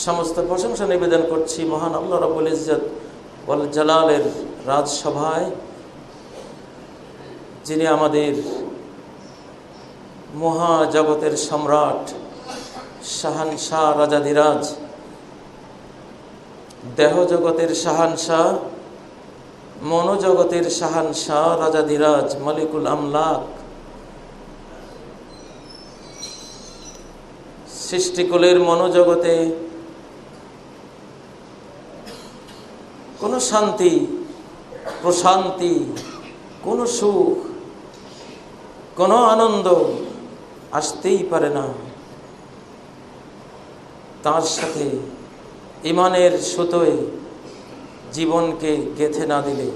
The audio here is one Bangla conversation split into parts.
সমস্ত প্রশংসা নিবেদন করছি মহান আল্লাহ রাব্বুল ইজ্জত ওয়াল জালালের রাজসভায়, যিনি আমাদের মহাজগতের সম্রাট, শাহানশাহ, রাজাধিরাজ, দেহ জগতের শাহানশাহ, মনোজগতের শাহানশাহ, রাজাধিরাজ, মালিকুল আমলাক, সৃষ্টিকুলের মনোজগতে কোনো শান্তি, প্রশান্তি, কোনো সুখ, কোনো আনন্দ আসতেই পারে না তার সাথে ঈমানের সুতোয় জীবনকে গেঁথে না দিলে।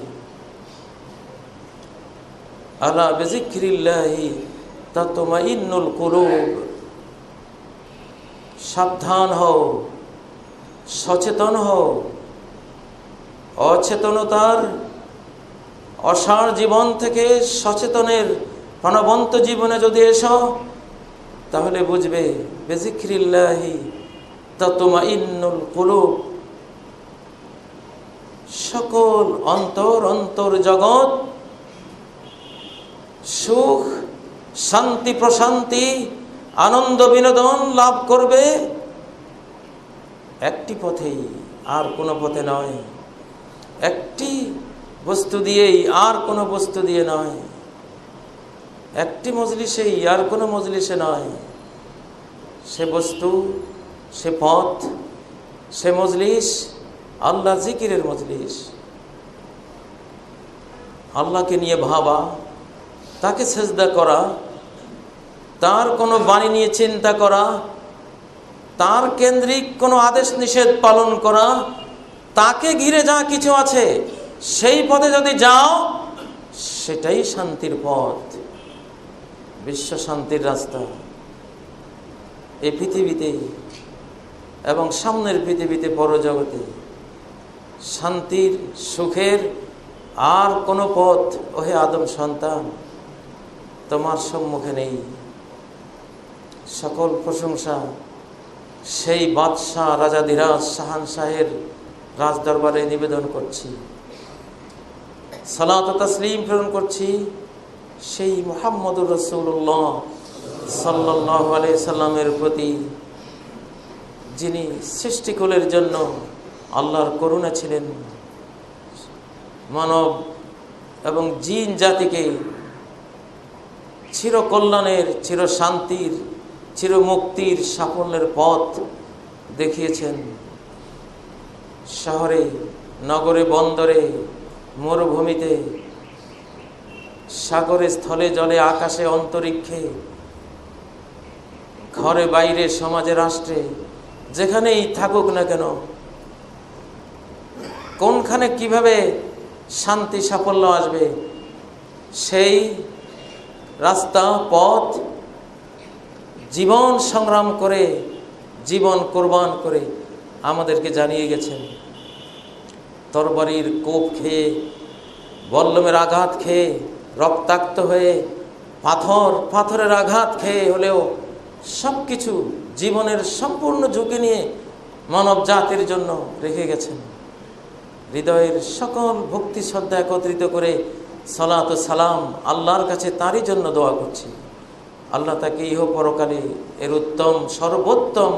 আলা বিযিকরিল্লাহি তাতমাইন্নুল কুলুব, সাবধান হও, সচেতন হও। অচেতনতার অসার জীবন থেকে সচেতনের প্রাণবন্ত জীবনে যদি এসো, তাহলে বুঝবে বিযিকরিল্লাহি তাতমাইন্নুল কুলুব। সকল অন্তর জগৎ সুখ, শান্তি, প্রশান্তি, আনন্দ, বিনোদন লাভ করবে একটি পথেই, আর কোনো পথে নয়। একটি বস্তু দিয়েই, আর কোনো বস্তু দিয়ে নয়। একটি মজলিসেই, আর কোনো মজলিসে নয়। সে বস্তু, সে পথ, সে মজলিস আল্লাহ জিকিরের মজলিস। আল্লাহকে নিয়ে ভাবা, তাকে সেজদা করা, তার কোনো বাণী নিয়ে চিন্তা করা, তার কেন্দ্রিক কোনো আদেশ নিষেধ পালন করা, তাকে ঘিরে যা কিছু আছে সেই পথে যদি যাও, সেটাই শান্তির পথ, বিশ্ব শান্তির রাস্তা। এই পৃথিবীতে এবং সামনের পৃথিবীতে, পরজগতে শান্তির, সুখের আর কোনো পথ, ওহে আদম সন্তান, তোমার সম্মুখে নেই। সকল প্রশংসা সেই বাদশাহ, রাজাধিরাজ, শাহানশাহের রাজদরবারে নিবেদন করছি। সালাত ও তাসলিম প্রেরণ করছি সেই মুহাম্মদুর রাসূলুল্লাহ সাল্লাল্লাহু আলাইহি সাল্লামের প্রতি, যিনি সৃষ্টিকুলের জন্য আল্লাহর করুণা ছিলেন। মানব এবং জিন জাতিকে চিরকল্যাণের, চিরশান্তির, চিরমুক্তির, সাফল্যের পথ দেখিয়েছেন। শহরে, নগরে, বন্দরে, মরুভূমিতে, সাগরে, স্থলে, জলে, আকাশে, অন্তরিক্ষে, ঘরে, বাইরে, সমাজে, রাষ্ট্রে, যেখানেই থাকুক না কেন, কোনখানে কিভাবে শান্তি, সাফল্য আসবে, সেই রাস্তা, পথ জীবন সংগ্রাম করে, জীবন কোরবান করে আমাদেরকে জানিয়ে গেছেন। তরবারির কোপ খেয়ে, বল্লমের আঘাত খেয়ে, রক্তাক্ত হয়ে, পাথরের আঘাত খেয়ে হলেও সব কিছু জীবনের সম্পূর্ণ ঝুঁকি নিয়ে মানব জাতির জন্য রেখে গেছেন। হৃদয়ের সকল ভক্তি শ্রদ্ধা একত্রিত করে সালাত ও সালাম আল্লাহর কাছে তারই জন্য দোয়া করছি। আল্লাহ তাকে ইহ পরকালে এর উত্তম, সর্বোত্তম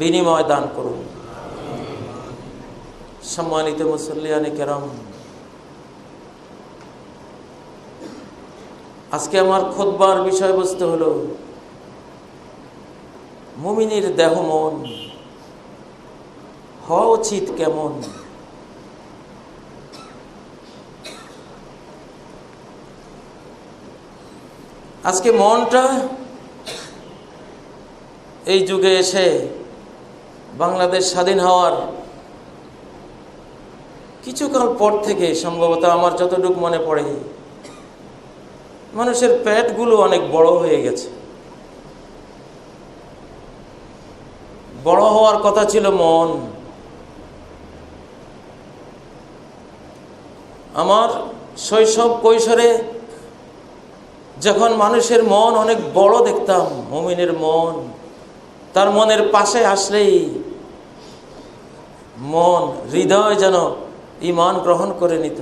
বিনিময় দান করুন। সম্মানিত মুসল্লিয়ানে কেরাম, আজকে আমার খুতবার বিষয়বস্তু হলো মুমিনের দেহ মন হওয়া উচিত কেমন। আজকে মনটা এই যুগে এসে, বাংলাদেশ স্বাধীন হওয়ার কিছুকাল পর থেকে, সম্ভবত আমার যতটুকু মনে পড়ে, মানুষের পেটগুলো অনেক বড় হয়ে গেছে। বড় হওয়ার কথা ছিল মন। আমার শৈশব কৈশোরে যখন মানুষের মন অনেক বড় দেখতাম, মুমিনের মন, তার মনের পাশে আসলেই মন হৃদয় যেন ঈমান গ্রহণ করে নিত।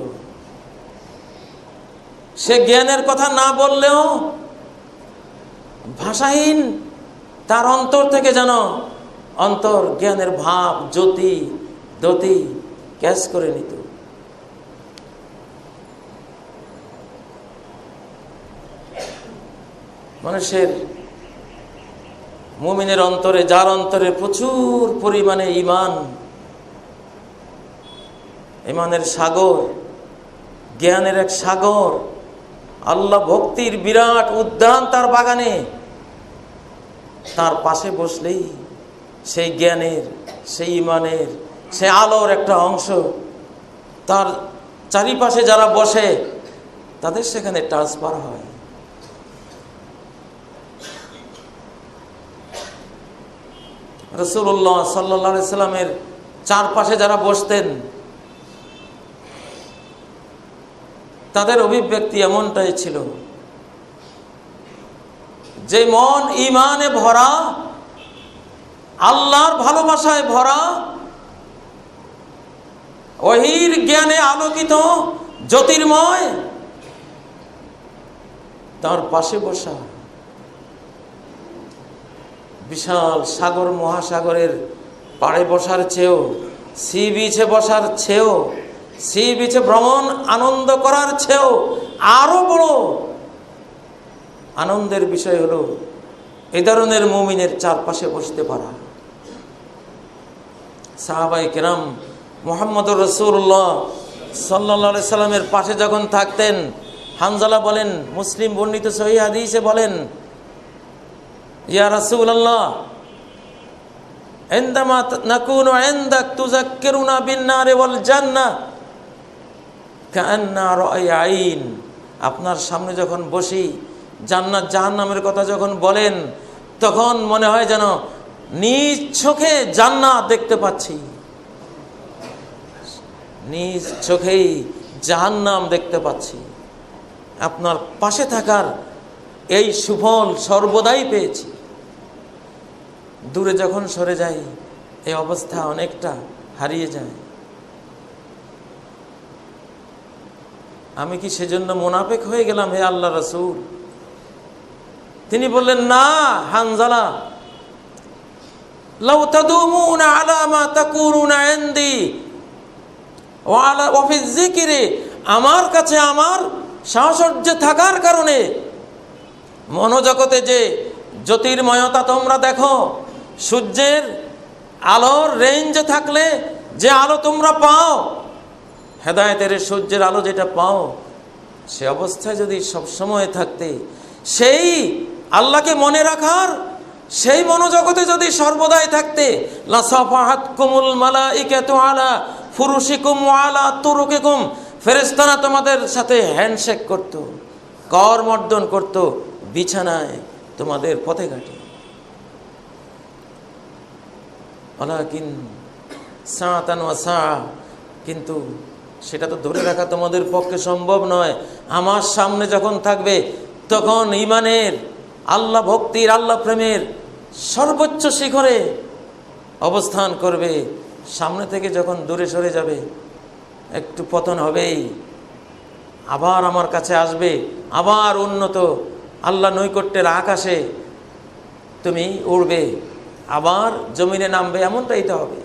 সে জ্ঞানের কথা না বললেও ভাষাহীন তার অন্তর থেকে যেন অন্তর জ্ঞানের ভাব জ্যোতি দ্যুতি ক্যাচ করে নিত। মানুষের মুমিনের অন্তরে, যার অন্তরে প্রচুর পরিমাণে ঈমান, ঈমানের সাগর, জ্ঞানের এক সাগর, আল্লাহ ভক্তির বিরাট উদ্যান তার বাগানে, তার পাশে বসলেই সেই জ্ঞানের, সেই ঈমানের, সে আলোর একটা অংশ তার চারিপাশে যারা বসে তাদের সেখানে ট্রান্সফার হয়। রাসূলুল্লাহ সাল্লাল্লাহু আলাইহি সাল্লামের চারপাশে যারা বসতেন তাদের অভিব্যক্তি এমনটাই ছিল যে মন ঈমানে ভরা, আল্লাহর ভালোবাসায় ভরা, ওহীর জ্ঞানে আলোকিত, জ্যোতির্ময়, তার পাশে বসা বিশাল সাগর মহাসাগরের পাড়ে বসার চেয়েও, সি বিচে বসার চেয়েও, সি বিচে ভ্রমণ আনন্দ করার চেয়েও আরো বড় আনন্দের বিষয় হলো এই ধরনের মুমিনের চারপাশে বসতে পারা। সাহাবায়ে কেরাম মুহাম্মদুর রাসূলুল্লাহ সাল্লাল্লাহু আলাইহি সাল্লামের পাশে যখন থাকতেন, হানজালা বলেন, মুসলিম বর্ণিত সহিহ হাদিসে বলেন, ইয়া রাসূলুল্লাহ ইনদামা নাকুনু ইনদাক তুযাক্কিরুনা বিন নারি ওয়াল জান্নাহ কাআন্না রাআই আইন। আপনার সামনে যখন বসি জান্নাত জাহান্নামের কথা যখন বলেন তখন মনে হয় যেন নিজ চোখে জান্নাত দেখতে পাচ্ছি, নিজ চোখেই জাহান্নাম দেখতে পাচ্ছি। আপনার পাশে থাকার এই সুফল সর্বদাই পেয়েছি। দূরে যখন সরে যাই এই অবস্থা অনেকটা হারিয়ে যায়। আমি কি সেজন্য মুনাফিক হয়ে গেলাম হে আল্লাহ রাসূল? তিনি বললেন, না হানজালা, লাউ তাদুমুনা আলা মা তাকুনুনা ইনদি ওয়া আলা ওয়া ফি যিকরি, আমার কাছে আমার সাহচর্য থাকার কারণে মনোজগতে যে জ্যোতির্ময়তা তোমরা দেখো, সূর্যের আলোর রেঞ্জে থাকলে যে আলো তোমরা পাও, হেদায়েতের সূর্যের আলো যেটা পাও, সে অবস্থায় যদি সবসময় থাকতে, সেই আল্লাহকে মনে রাখার সেই মনোজগতে যদি সর্বদাই থাকতে, লাসাফাহাতকুমুল মালাইকাতু আলা ফুরুশিকুম ওয়া আলা তুরুকিকুম, ফেরেশতারা তোমাদের সাথে হ্যান্ডশেক করত, করমর্দন করত বিছানায়, তোমাদের পথে ঘাটে। ওয়ালাকিন সাআতান ওয়া সাআ, কিন্তু সেটা তো ধরে রাখা তোমাদের পক্ষে সম্ভব নয়। আমার সামনে যখন থাকবে তখন ঈমানের, আল্লাহ ভক্তির, আল্লাহ প্রেমের সর্বোচ্চ শিখরে অবস্থান করবে। সামনে থেকে যখন দূরে সরে যাবে একটু পতন হবেই, আবার আমার কাছে আসবে, আবার উন্নত আল্লাহ নৈকট্যের আকাশে তুমি উড়বে, আবার জমিনে নামবে, এমনটাই তো হবে।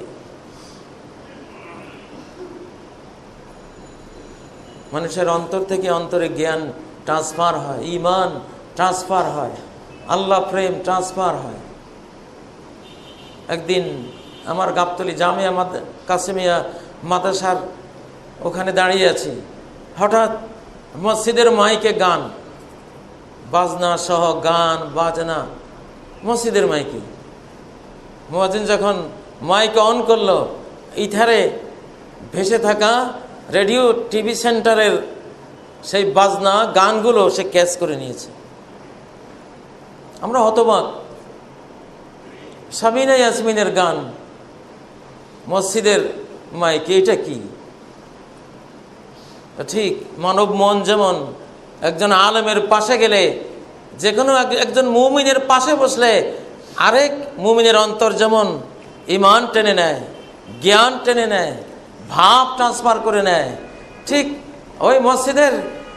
মানুষের অন্তর থেকে অন্তরে জ্ঞান ট্রান্সফার হয়, ঈমান ট্রান্সফার হয়, আল্লাহ প্রেম ট্রান্সফার হয়। একদিন আমার গাবতলী জামিয়া কাসেমিয়া মাদ্রাসার ওখানে দাঁড়িয়ে আছি, হঠাৎ মসজিদের মাইকে গান বাজনা সহ, গান বাজনা মসজিদের মাইকে। মুয়াজ্জিন যখন মাইক অন করলো, ইথারে ভেসে থাকা রেডিও টিভি সেন্টারের সেই বাজনা গানগুলো সে ক্যাচ করে নিয়েছে। আমরা হতবাক, সাবিনা ইয়াসমিনের গান মসজিদের মাইকে, এটা কি? ঠিক মানব মন যেমন একজন আলেমের পাশে গেলে, যে কোনো একজন মুমিনের পাশে বসলে আরেক মুমিনের অন্তর যেমন ঈমান টেনে নেয়, জ্ঞান টেনে নেয়, ভাব ট্রান্সফার করে নেয়। ঠিক ওই মসজিদের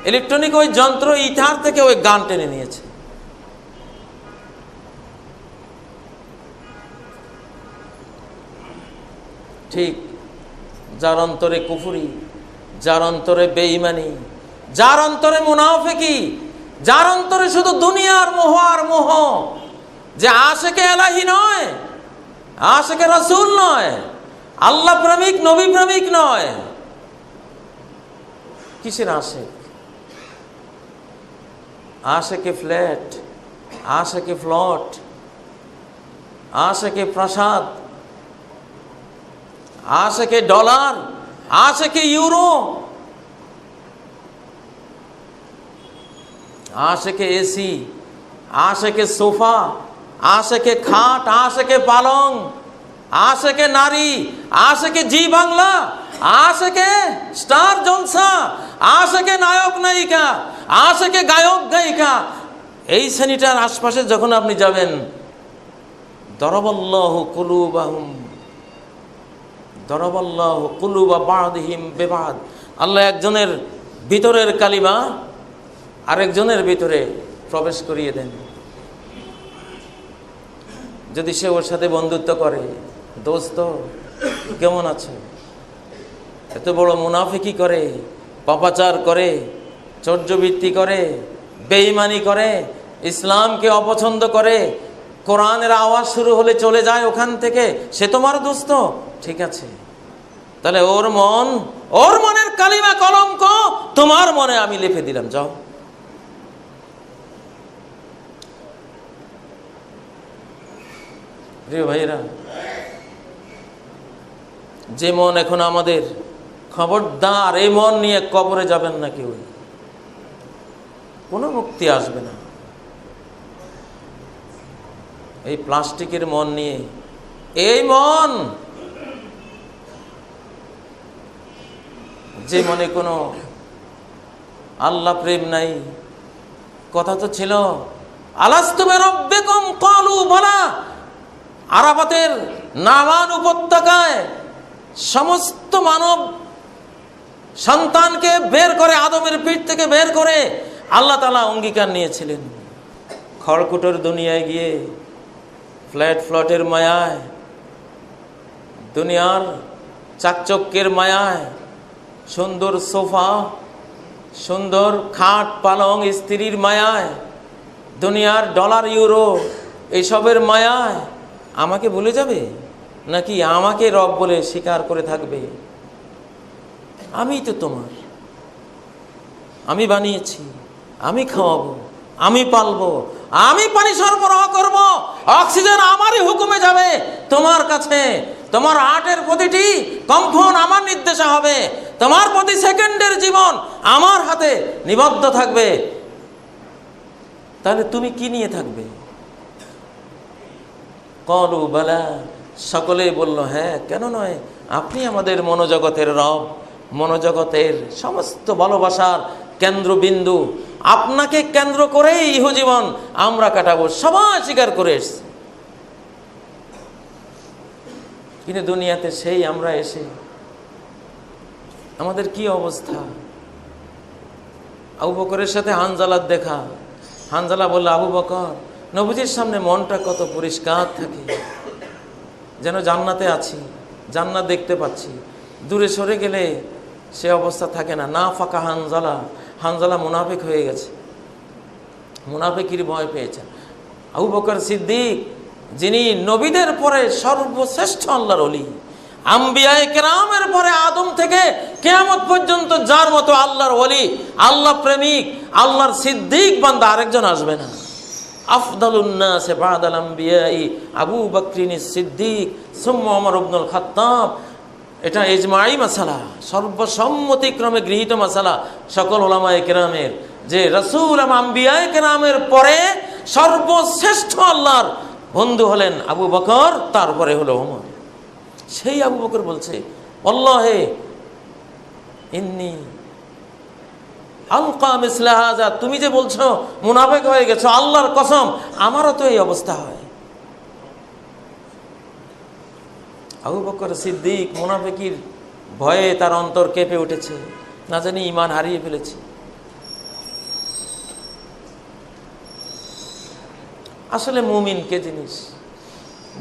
ইলেকট্রনিক ওই যন্ত্র ইথার থেকে ওই গান টেনে নিয়েছে। ঠিক যার অন্তরে কুফরি, যার অন্তরে বেঈমানি, যার অন্তরে মুনাফিকি, যার অন্তরে শুধু দুনিয়ার মোহ আর মোহ, যে আশেকে এলাহি নয়, আশেকে রাসূল নয়, আল্লাহ প্রেমিক নবী প্রেমিক নয়, কিসের আশেক? আশেকে ফ্ল্যাট, আশেকে ফ্লট, আশেকে প্রাসাদ, আশেকে ডলার, আশেকে ইউরো, আশেকে এসি, আশেকে সোফা, আশেকে খাট, আশেকে পালং, আশেকে নারী, আশেকে জি বাংলা, আশেকে স্টার জলসা, আশেকে নায়ক নায়িকা, আশেকে গায়ক গায়িকা। এই শ্রেণীটার আশপাশে যখন আপনি যাবেন, দরাবাল্লাহু কুলুবাহুম, দরাবাল্লাহু কুলুবা বাদিহিম বিবাদ। আল্লাহ একজনের ভিতরের কালিমা আরেকজনের ভিতরে প্রবেশ করিয়ে দেন। যদি সে ওর সাথে বন্ধুত্ব করে, দোস্ত কেমন আছে, এত বড় মুনাফিকি করে, পাপাচার করে, চর্যবৃত্তি করে, বেঈমানি করে, ইসলামকে অপছন্দ করে, কোরআনের আওয়াজ শুরু হলে চলে যায় ওখান থেকে, সে তোমার দোস্ত? ঠিক আছে, তাহলে ওর মনের কালিমা কলঙ্ক তোমার মনে আমি লিখে দিলাম, যাও। প্রিয় ভাইরা, যে মন এখন আমাদের, খবরদার এই মন নিয়ে কবরে যাবেন না কেউ, কোনো মুক্তি আসবে না। এই প্লাস্টিকের মন নিয়ে, এই মন যে মনে কোনো আল্লাহ প্রেম নাই। কথা তো ছিল আলাস্তু বিরাব্বিকুম ক্বালু বালা। আরাফাতের নামান উপত্যকায় সমস্ত মানব সন্তানকে বের করে, আদমের পিঠ থেকে বের করে আল্লাহ তাআলা অঙ্গীকার নিয়েছিলেন। খড়কুটোর দুনিয়ায় গিয়ে, ফ্ল্যাটের মায়ায়, দুনিয়ার চাকচক্যের মায়ায়, সুন্দর সোফা, সুন্দর খাট পালং স্ত্রীর মায়ায়, দুনিয়ার ডলার ইউরো এইসবের মায়ায় আমাকে ভুলে যাবে নাকি আমাকে রব বলে স্বীকার করে থাকবে? আমি তো তোমার, আমি বানিয়েছি, আমি খাওয়াবো, আমি পালবো, আমি পানি সরবরাহ করব, অক্সিজেন আমারই হুকুমে যাবে তোমার কাছে, তোমার হার্টের প্রতিটি কম্পন আমার নির্দেশে হবে, তোমার প্রতি সেকেন্ডের জীবন আমার হাতে নিবদ্ধ থাকবে। তাহলে তুমি কি নিয়ে থাকবে? ক্বালু বালা, সকলে বলল হ্যাঁ, কেন নয়, আপনি আমাদের মনোজগতের রব, মনোজগতের সমস্ত ভালোবাসার কেন্দ্রবিন্দু, আপনাকে কেন্দ্র করেই ইহজীবন আমরা কাটাবো, সবাই স্বীকার করে এসছে। কিন্তু দুনিয়াতে সেই আমরা এসে আমাদের কি অবস্থা? আবু বকরের সাথে হানজালার দেখা, হানজালা বলল, আবু বকর, নবীজির সামনে মনটা কত পরিষ্কার থাকে, যেন জান্নাতে আছি, জান্নাত দেখতে পাচ্ছি। দূরে সরে গেলে সে অবস্থা থাকে না। না ফাঁকা হানজালা, হানজালা মুনাফিক হয়ে গেছে, মুনাফিকির ভয় পেয়েছেন। আবু বকর সিদ্দিক, যিনি নবীদের পরে সর্বশ্রেষ্ঠ আল্লাহর ওলি, আম্বিয়ায়ে কেরামের পরে আদম থেকে কিয়ামত পর্যন্ত যার মতো আল্লাহর ওলি, আল্লাহ প্রেমিক, আল্লাহর সিদ্দিক বান্দা আরেকজন আসবে না। আফদালুন নাস বাদাল আম্বিয়াই আবু বকরিন সিদ্দিক সুম্মা ওমর ইবনুল খাত্তাব। এটা ইজমাই মাসালা, সর্বসম্মতিক্রমে গৃহীত মাসালা সকল উলামায়ে কেরামের, যে রাসূল এবং আম্বিয়ায়ে কেরামের পরে সর্বশ্রেষ্ঠ আল্লাহর বন্ধু হলেন আবু বকর, তারপরে হলো ওমর। সেই আবু বকর বলছে, আল্লাহে ইন্নী আলকা মিসলা হাযা, তুমি যে বলছো মুনাফিক হয়ে গেছো, আল্লাহর কসম আমারও তো এই অবস্থা হয়। আবু বকর সিদ্দিক মুনাফিকির ভয়ে তার অন্তর কেঁপে উঠেছে, না জানি ঈমান হারিয়ে ফেলেছে। আসলে মুমিন কে জিনিস?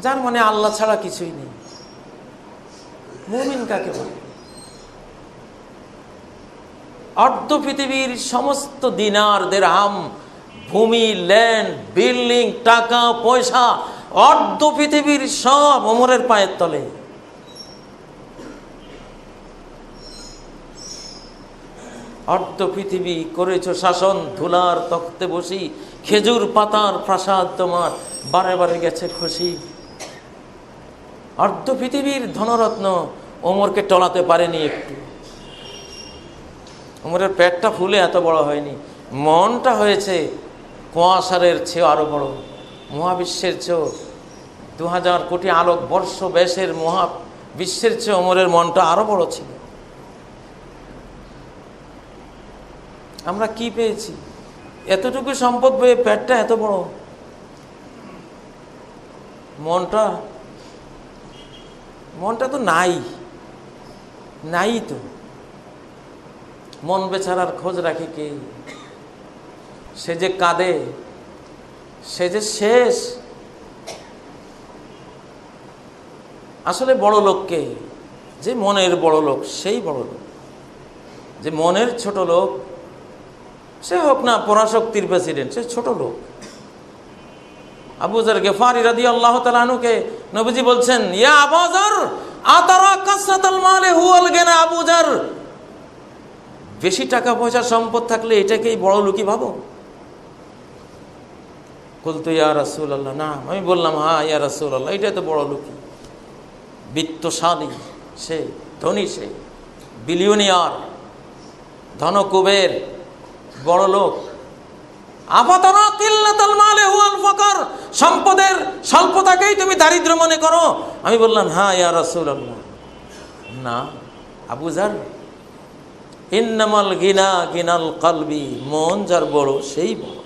যার মনে আল্লাহ ছাড়া কিছুই নেই। মুমিন কাকে বলে? অর্ধ পৃথিবীর সমস্ত দিনার দিরহাম, ভূমি, ল্যান্ড, বিল্ডিং, টাকা পয়সা, অর্ধ পৃথিবীর সব ওমরের পায়ের তলে। অর্ধ পৃথিবী করেছ শাসন, ধুলার তখতে বসি, খেজুর পাতার প্রাসাদ তোমার বারে বারে গেছে খুশি। অর্ধ পৃথিবীর ধনরত্ন ওমরকে টলাতে পারেনি একটু। ওমরের পেটটা ফুলে এত বড় হয়নি, মনটা হয়েছে কুয়াশারের চেয়ে আরো বড়, মহাবিশ্বের চেয়েও 2000 কোটি আলোক বর্ষ ব্যাসের মহাবিশ্বের চেয়ে ওমরের মনটা আরো বড় ছিল। আমরা কি পেয়েছি? এতটুকু সম্পদ পেয়ে পেটটা এত বড়, মনটা তো নাই তো। মন বেচারার খোঁজ রাখে কে? সে যে কাঁদে, সে যে শেষ। আসলে বড় লোককে, যে মনের বড় লোক সেই বড় লোক। যে মনের ছোট লোক সে হোক না পরাশক্তির প্রেসিডেন্ট, সে ছোট লোক। আবু যর গিফারি রাদিয়াল্লাহু তাআলা আনহুকে নবীজি বলছেন, ইয়া আবু যর আতারা কাসরাতাল মালে হুয়াল গিনা। আবু যর, বেশি টাকা পয়সা সম্পদ থাকলে এটাকেই বড় লোকই ভাবো? কুলতু ইয়া রাসূলুল্লাহ, না। আমি বললাম, হ্যাঁ ইয়া রাসূলুল্লাহ, এটাই তো বড় লোকই। বিত্তশালী সে, ধনী সে, বিলিয়নিয়ার, ধনকুবের, বড় লোক। আফাতারা কিল্লাতাল মালে হুয়াল ফাকর, সম্পদের স্বল্পতাকেই তুমি দারিদ্র্য মনে করো? আমি বললাম, হ্যাঁ ইয়া রাসূলুল্লাহ। না আবু যর, ইন্নামাল গিনা গিনাল কলবি, মন যার বড় সেই বড়।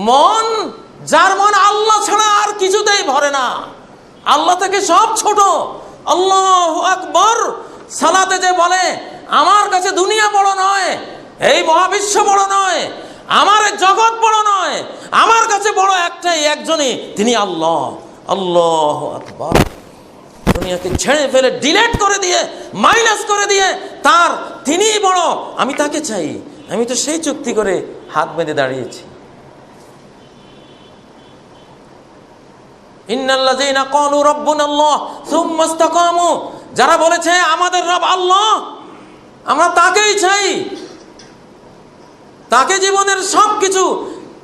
মন, যার মন আল্লাহ ছাড়া আর কিছুতেই ভরে না, আল্লাহ থেকে সব ছোট। আল্লাহু আকবার সালাতে যে বলে, আমার কাছে দুনিয়া বড় নয়, এই মহাবিশ্ব বড় নয়, আমার জগৎ বড় নয়, আমার কাছে বড় একটাই, একজনই, তিনি আল্লাহ। আল্লাহু আকবার। দুনিয়াকে ছেড়ে ফেলে, ডিলেট করে দিয়ে, মাইনাস করে দিয়ে তিনিই বড়, আমি তাকে চাই। আমি তো সেই চুক্তি করে হাত বেঁধে দাঁড়িয়েছি। ইন্নাল্লাযীনা ক্বালু রাব্বুনাল্লাহ সুম্মা ইসতাকামু, যারা বলেছে আমাদের রব আল্লাহ, আমরা তাকেই চাই, তাকে জীবনের সবকিছু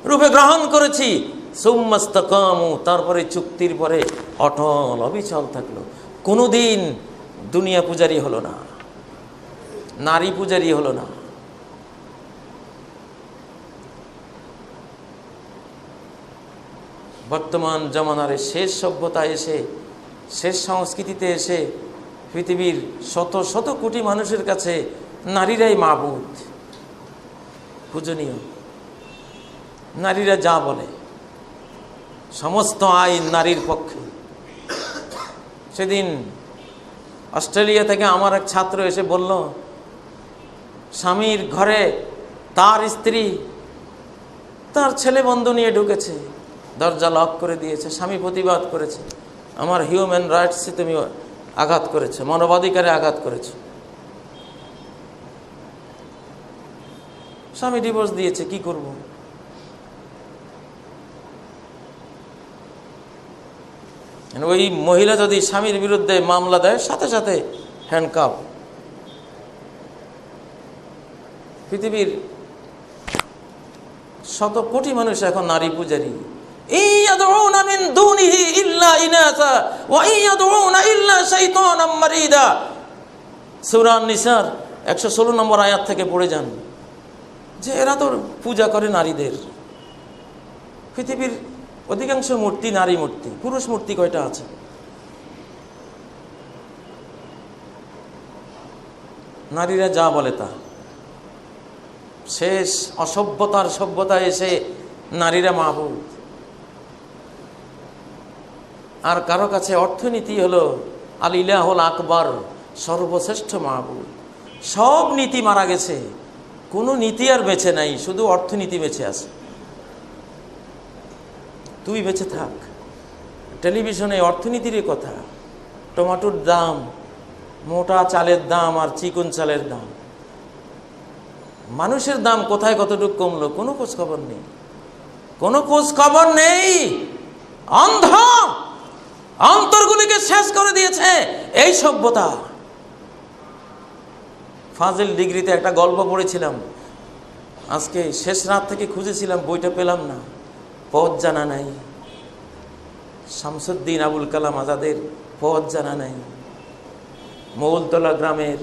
রূপে গ্রহণ করেছি। সুম্মা ইসতাকামু, তারপরে চুক্তির পরে অটল অবিচল থাকলো। কোনোদিন দুনিয়া পূজারি হলো না, নারী পূজারি হলো না। বর্তমান জমানার শেষ সভ্যতা এসে, শেষ সংস্কৃতিতে এসে পৃথিবীর শত শত কোটি মানুষের কাছে নারীরাই মাবুদ, পূজনীয়। নারীরা যা বলে, সমস্ত আইন নারীর পক্ষে। সেদিন অস্ট্রেলিয়া থেকে আমার এক ছাত্র এসে বলল, স্বামীর ঘরে তার স্ত্রী তার ছেলে বন্ধু নিয়ে ঢুকেছে, দরজা লক করে দিয়েছে। স্বামী প্রতিবাদ করেছে, আমার হিউম্যান রাইটসে তুমি আঘাত করেছে, মানবাধিকারে আঘাত করেছে। স্বামী ডিভোর্স দিয়েছে, কি করব? ওই মহিলা যদি স্বামীর বিরুদ্ধে মামলা দেয়, সাথে সাথে হ্যান্ডকাপ। পৃথিবীর শত কোটি মানুষ এখন নারী পূজারী। ইয়াদউনা মিন দুনিহি ইল্লা ইনাসা ওয়া ইয়াদউনা ইল্লা শাইতানাম মারিদা। সূরা আন-নিসার 116 নম্বর আয়াত থেকে পড়ে যান, যে এরা তো পূজা করে নারীদের। পৃথিবীর অধিকাংশ মূর্তি নারী মূর্তি, পুরুষ মূর্তি কয়টা আছে? নারীরা যা বলে তা। শেষ অসভ্যতার সভ্যতা এসে নারীরা মাবুদ। আর কারো কাছে অর্থনীতি হলো আল ইলাহুল আকবার, সর্বশ্রেষ্ঠ মাহবুব। সব নীতি মারা গেছে, কোনো নীতি আর বেঁচে নাই, শুধু অর্থনীতি বেঁচে আছে। তুই বেঁচে থাক। টেলিভিশনে অর্থনীতির কথা, টমেটোর দাম, মোটা চালের দাম আর চিকন চালের দাম, মানুষের দাম কোথায় কতটুকু কমলো কোনো খোঁজ খবর নেই, কোনো খোঁজ খবর নেই। অন্ধ, অন্তরগুলিকে শেষ করে দিয়েছে এই সভ্যতা। ফাজিল ডিগ্রিতে একটা গল্প পড়েছিলাম, আজকে শেষ রাত থেকে খুঁজেছিলাম, বইটা পেলাম না। পথ জানা নাই, শামসুদ্দিন আবুল কালাম আজাদের পথ জানা নাই। মৌলতলা গ্রামের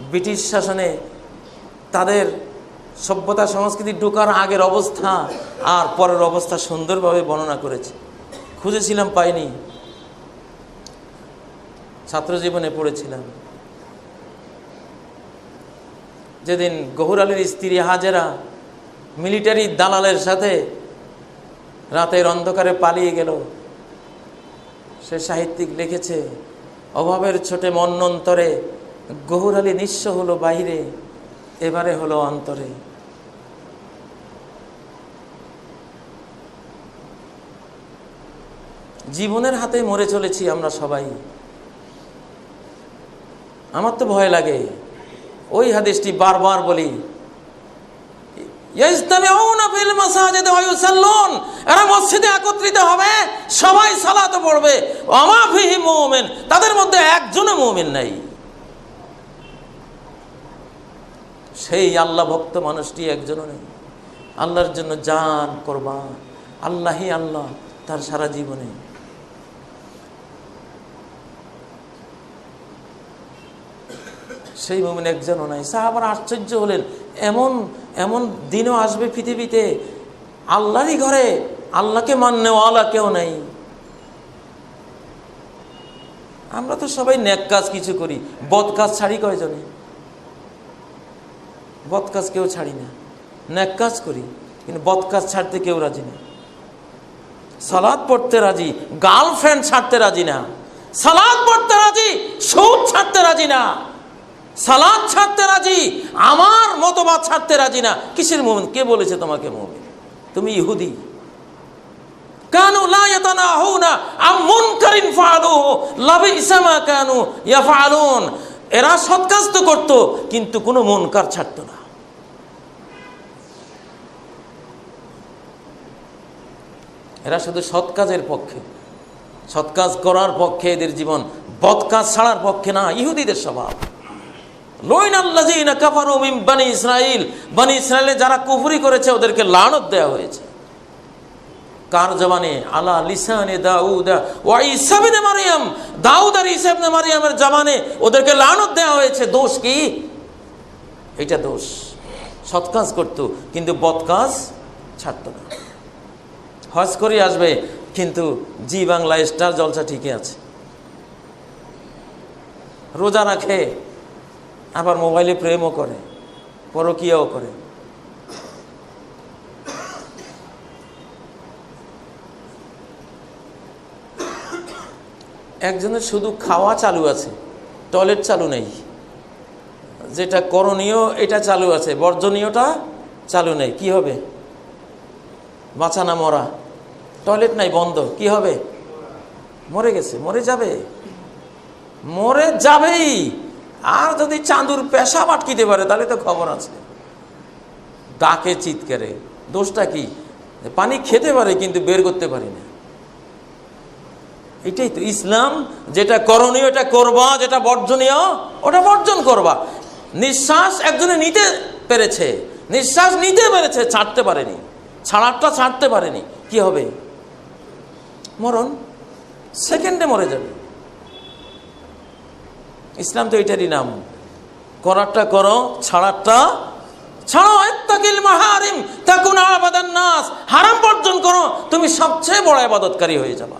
ব্রিটিশ শাসনে তাদের সভ্যতা সংস্কৃতি ঢোকার আগের অবস্থা আর পরের অবস্থা সুন্দরভাবে বর্ণনা করেছে। খুঁজেছিলাম, পাইনি। ছাত্র জীবনে পড়েছিলাম। যেদিন গহুর আলীর স্ত্রী হাজেরা মিলিটারি দালালের সাথে রাতের অন্ধকারে পালিয়ে গেল, সে সাহিত্যিক লিখেছে, অভাবের ছোটে মন্বন্তরে গহুর আলী নিঃস্ব হলো বাহিরে, এবারে হলো অন্তরে। জীবনের হাতে মরে চলেছি আমরা সবাই। আমার তো ভয় লাগে, ওই হাদিসটি বারবার বলি, এরা মসজিদে একত্রিত হবে, সবাই সালাত পড়বে, ওমা ফিহি মুমিন, তাদের মধ্যে একজনও মুমিন নাই। সেই আল্লাহ ভক্ত মানুষটি একজনও নেই। আল্লাহর জন্য জান কোরবান, আল্লাহই আল্লাহ তার সারা জীবনে। সেই মুমিন একজনও নাই। সাহাবারা আশ্চর্য হলেন, এমন এমন দিনও আসবে পৃথিবীতে আল্লাহরই ঘরে আল্লাহকে মাননেওয়ালা কেউ নাই। আমরা তো সবাই নেক কাজ কিছু করি, বদ কাজ ছাড়ি কয়জনে? বদ কাজ কেউ ছাড়ি না, নেক কাজ করি, কিন্তু বদ কাজ ছাড়তে কেউ রাজি না। সালাত পড়তে রাজি, গার্লফ্রেন্ড ছাড়তে রাজি না। সালাত পড়তে রাজি, সুদ ছাড়তে রাজি না। সালাত ছাড়তে রাজি, আমার মতবাদ ছাড়তে রাজি না। কিসের মুমিন? কে বলেছে তোমাকে মুমিন? তুমি ইহুদি। কানু লা ইয়াতানাহুনা আম মুনকারিন ফাআলুহু লাবিসা মা কানু ইয়াফআলুন। এরা সৎ কাজ তো করত, কিন্তু কোনো মুনকার ছাড়তো না। এরা শুধু সৎ কাজের পক্ষে, সৎ কাজ করার পক্ষে এদের জীবন, বদ কাজ ছাড়ার পক্ষে না। ইহুদিদের স্বভাব। বানি ইসরাইলে যারা কুফরি করেছে ওদেরকে লানত দেওয়া হয়েছে। কার জবানে? আলা লিসানে দাউদ ওয়া ঈসা ইবনে মারইয়াম। দাউদ আর ঈসা ইবনে মারইয়ামের জবানে ওদেরকে লানত দেওয়া হয়েছে। দোষ কি? এটা দোষ। সৎ কাজ করতো, কিন্তু বদ কাজ ছাড়তো না। হজ করে আসবে, কিন্তু জি বাংলা স্টার জলসা ঠিকই আছে। রোজা রাখে, আবার মোবাইলে প্রেমও করে, পরকীয়াও করে। একজনের শুধু খাওয়া চালু আছে, টয়লেট চালু নেই। যেটা করণীয় এটা চালু আছে, বর্জনীয়টা চালু নেই। কি হবে? বাঁচা না মরা? টয়লেট নাই, বন্ধ, কি হবে? মরে গেছে, মরে যাবে, মরে যাবেই। আর যদি চাঁদুর পেশাব আটকিতে পারে তাহলে তো খবর আছে। ডাকে চিৎকারে, দোষটা কি? পানি খেতে পারে কিন্তু বের করতে পারি না। এটাই তো ইসলাম। যেটা করণীয় এটা করবা, যেটা বর্জনীয় ওটা বর্জন করবা। নিঃশ্বাস একজনে নিতে পেরেছে, নিঃশ্বাস নিতে পেরেছে, ছাড়তে পারেনি, ছাড়ারটা ছাড়তে পারেনি, কি হবে? মরণ, সেকেন্ডে মরে যাবে। ইসলাম তো এটারই নাম। করারটা করো, ছাড়ারটা ছাড়ো। ইত্তাকিল মাহারিম তাকুন আবাদান নাস। হারাম বর্জন করো, তুমি সবচেয়ে বড় ইবাদতকারী হয়ে যাবা।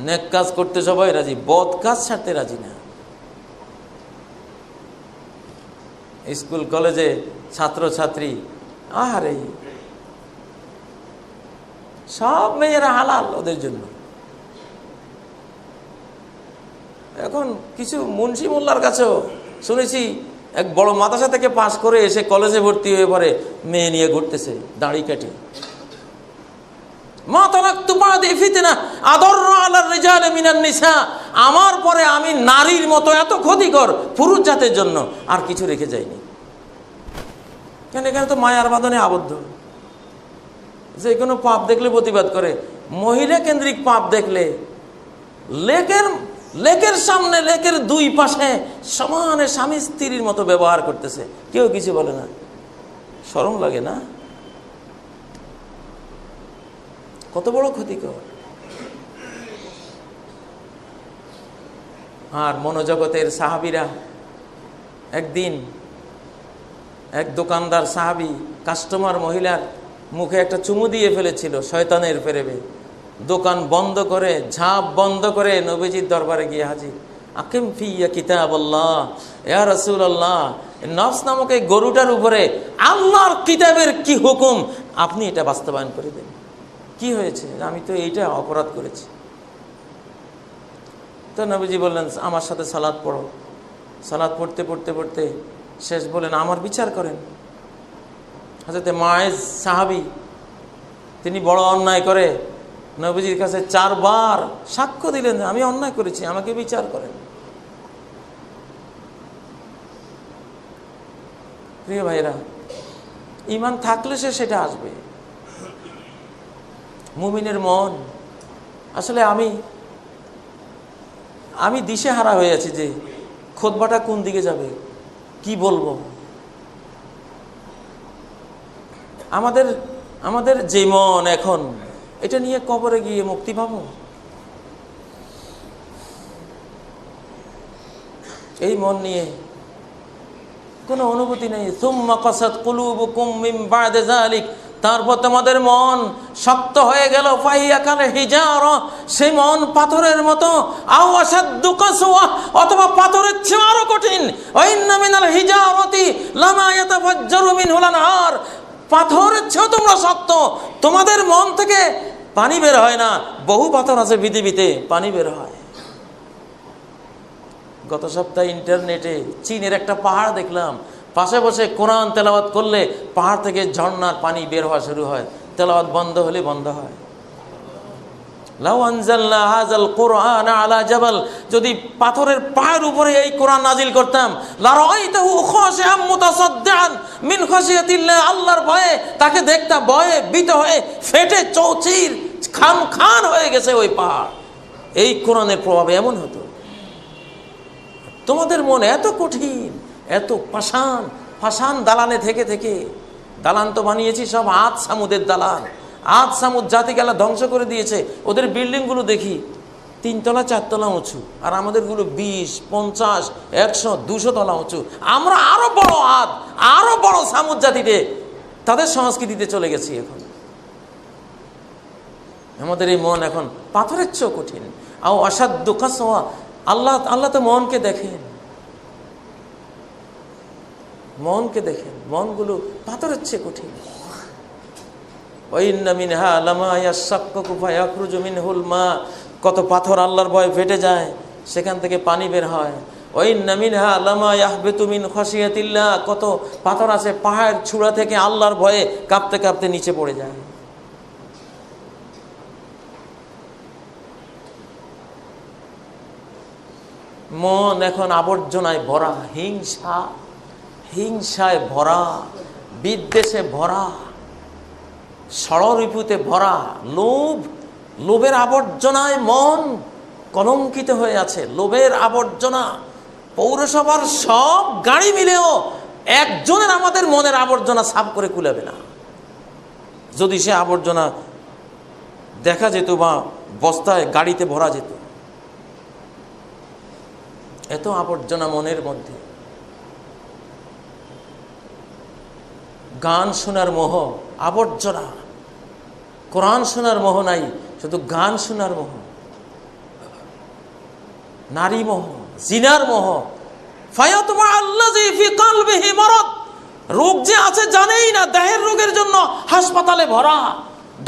নেক কাজ করতে সবাই রাজি, বদ কাজ ছাড়তে রাজি না। স্কুল কলেজে ছাত্র ছাত্রী, আহারে সব মেয়েরা হালাল ওদের জন্য। এখন কিছু মুন্সি মোল্লার কাছেও শুনেছি এক বড় মাদ্রাসা থেকে পাশ করে এসে কলেজে ভর্তি হয়ে পরে মেয়ে নিয়ে ঘুরতেছে দাড়ি কেটে। আমার পরে আমি নারীর মতো এত ক্ষতিকর পুরুষ জাতের জন্য আর কিছু রেখে যাইনি। কেন এখানে তো মায়ার বাঁধনে আবদ্ধ। যে কোনো পাপ দেখলে প্রতিবাদ করে। মহিলা কেন্দ্রিক পাপ দেখলে লেকের সামনে লেকের দুই পাশে সমানে স্বামী স্ত্রীর মতো ব্যবহার করতেছে, কেউ কিছু বলে না। শরম লাগে না? কত বড় ক্ষতিকর। আর মনোজগতের সাহাবীরা একদিন এক দোকানদার সাহাবী কাস্টমার মহিলার মুখে একটা চুমু দিয়ে ফেলেছিল শয়তানের প্রেমে। দোকান বন্ধ করে ঝাঁপ বন্ধ করে নবীজির দরবারে গিয়ে হাজির। আকিম ফিয়া কিতাবাল্লাহ, ইয়া রাসূলুল্লাহ, নফস নামক এই গরুটার উপরে আল্লাহর কিতাবের কি হুকুম, আপনি এটা বাস্তবায়ন করে দেন। কি হয়েছে? আমি তো এইটা অপরাধ করেছি। তো নবীজি বললেন, আমার সাথে সালাত পড়ো। সালাত পড়তে পড়তে পড়তে শেষ বলেন, আমার বিচার করেন। হযরত মুআজ সাহাবী, তিনি বড় অন্যায় করে নবীজির কাছে 4 বার সাক্ষ্য দিলেন, আমি অন্যায় করেছি, আমাকে বিচার করেন। প্রিয় ভাইরা, ঈমান থাকলে সেটা আসবে। মুমিনের মন আসলে আমি দিশেহারা হয়ে আছি যে খুতবাটা কোন দিকে যাবে, কি বলবো। আমাদের যে মন এখন, এটা নিয়ে কবরে গিয়ে মুক্তি পাবো? এই মন নিয়ে কোনো অনুভূতি নেই। সুম্মা কাসাত কুলুবুকুম মিন বা'দি যালিক, তারপর তোমাদের মন শক্ত হয়ে গেল। ফাহিয়া কাল হিজারা, সেই মন পাথরের মতো। আও আশাদ্দু কাসওয়া, অথবা পাথরের চেয়ে আরো কঠিন। ওয়া ইন্না মিনাল হিজারাতি লামা ইয়াতাফাজ্জারু মিনহুল আনহার, পাথরের চেয়েও তোমরা শক্ত। তোমাদের মন থেকে পানি বের হয় না। বহু পাথর আছে পৃথিবীতে, পানি বের হয়। গত সপ্তাহে ইন্টারনেটে চীনের একটা পাহাড় দেখলাম, পাশে বসে কোরআন তেলাওয়াত করলে পাহাড় থেকে ঝর্ণার পানি বের হওয়া শুরু হয়, তেলাওয়াত বন্ধ হলে বন্ধ হয়। লাউ আনজালনা হাযাল কুরআন আলা জাবাল, যদি পাথরের পাহাড়ের উপরে এই কোরআন নাজিল করতাম, লারাআইতাহু খাশিআম মুতাসাদ্দিআন মিন খাশিয়াতিল্লাহ, আল্লাহর ভয়ে তাকে দেখতা ভয়ে ভীত হয়ে ফেটে চৌচির খান হয়ে গেছে ওই পাহাড়। এই কোরআনের প্রভাবে এমন হতো। তোমাদের মন এত কঠিন, এত পাষাণ দালানে থেকে থেকে, দালান তো বানিয়েছি সব আদ সামুদের দালান। আদ সামুদ জাতি গেলা ধ্বংস করে দিয়েছে। ওদের বিল্ডিংগুলো দেখি 3 তলা 4 তলা উঁচু, আর আমাদেরগুলো 20, 50, 100, 200 তলা উঁচু। আমরা আরো বড় আদ, আরো বড় সামুদ জাতিতে, তাদের সংস্কৃতিতে চলে গেছি এখন। আমাদের এই মন এখন পাথরের চেয়েও কঠিন। আও আশাদ্দু কাসওয়া, আল্লাহ তো মনকে দেখেন, মনকে দেখেন। মনগুলো পাথরের চেয়ে কঠিন। ওয়া ইন্না মিনহা লামা ইয়াশাক্কাকু ফায়াখরুজু মিনহুল মা, কত পাথর আল্লাহর ভয়ে ফেটে যায়, সেখান থেকে পানি বের হয়। ওয়া ইন্না মিনহা লামা ইয়াহবিতু মিন খাশিয়াতিল্লাহ, কত পাথর আছে পাহাড়ের চূড়া থেকে আল্লাহর ভয়ে কাঁপতে কাঁপতে নিচে পড়ে যায়। মন এখন আবর্জনায় ভরা, হিংসায় ভরা, বিদ্বেষে ভরা, ষড়রিপুতে ভরা, লোভের আবর্জনায় মন কলঙ্কিত হয়ে আছে। লোভের আবর্জনা। পৌরসভার সব গাড়ি মিলেও একজনের আমাদের মনের আবর্জনা সাফ করে কুলাবে না। যদি সে আবর্জনা দেখা যেত বা বস্তায় গাড়িতে ভরা যেত। এত আবর্জনা মনের মধ্যে। গান শোনার মোহ, আবর্জনা। কোরআন শোনার মোহ নাই, শুধু গান শোনার মোহ। নারী মোহ, জিনার মোহ। ফায়াতমা আল্লাযী ফি কলবিহি মারাদ, রোগ যে আছে জানেই না, দেহের রোগের জন্য হাসপাতালে ভরা।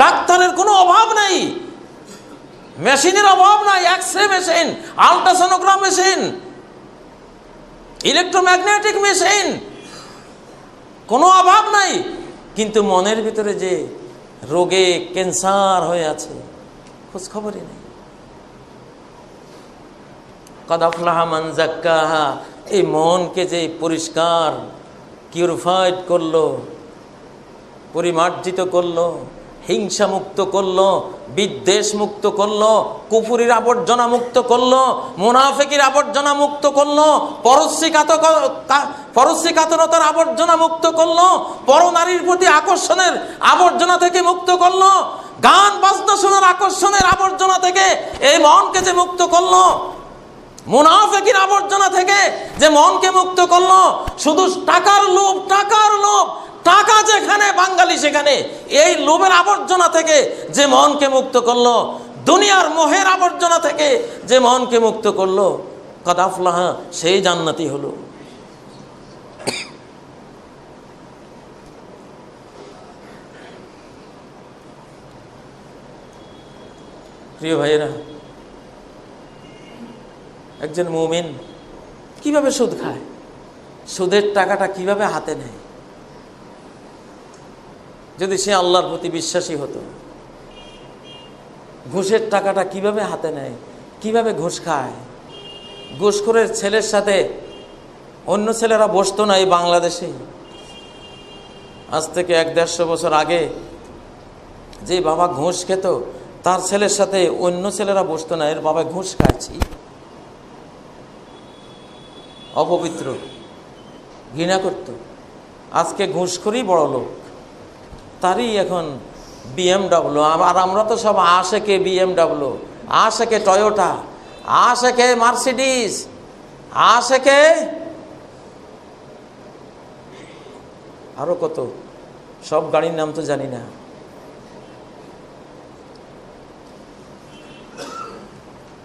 ডাক্তারের কোনো অভাব নাই, মেশিনের অভাব নাই, x ray machine, ultrasonogram machine, electromagnetic machine, কোনো অভাব নাই। কিন্তু মনের ভিতরে যে রোগে ক্যান্সার হয়ে আছে, খোঁজ খবরই নেই। কদ আফলাহা মান যাক্কাহা, এই মনকে যে পরিষ্কার পিউরিফাইড করলো, পরিমার্জিত করলো, হিংসা মুক্ত করলো, বিদ্বেষ মুক্ত করলো, কুফুরির আবর্জনা মুক্ত করলো, মুনাফিকির আবর্জনা মুক্ত করলো, পরশ্রীকাতরতার আবর্জনা মুক্ত করলো, পরনারীর প্রতি আকর্ষণের আবর্জনা থেকে মুক্ত করলো, গান বাজনা শোনার আকর্ষণের আবর্জনা থেকে এই মনকে যে মুক্ত করলো, মুনাফিকির আবর্জনা থেকে যে মনকে মুক্ত করলো, শুধু টাকার লোভ, টাকার লোভ, টাকা যেখানে বাঙালি সেখানে, এই লোভের আবর্জনা থেকে যে মনকে মুক্ত করলো, দুনিয়ার মোহের আবর্জনা থেকে যে মনকে মুক্ত করলো, কদ আফলাহা, সেই জান্নাতি হলো। প্রিয় ভাইয়েরা, একজন মুমিন কিভাবে সুদ খায়, সুদের টাকাটা কিভাবে হাতে নেয়? যদি সে আল্লাহর প্রতি বিশ্বাসী হতো, ঘুষের টাকাটা কিভাবে হাতে নেয়, কিভাবে ঘুষ খায়? ঘুষখোরের ছেলের সাথে অন্য ছেলেরা বসতো না এই বাংলাদেশে। আজ থেকে 100-150 বছর আগে যে বাবা ঘুষ খেত, তার ছেলের সাথে অন্য ছেলেরা বসতো না, এর বাবা ঘুষ খাচ্ছি, অপবিত্র, ঘৃণা করত। আজকে ঘুষখোরই বড় লোক, তারই এখন BMW। আর আমরা তো সব আশেকে BMW, আশেকে টয়োটা, আশেকে মার্সিডিস, আশেকে আরো কত সব গাড়ির নাম তো জানি না।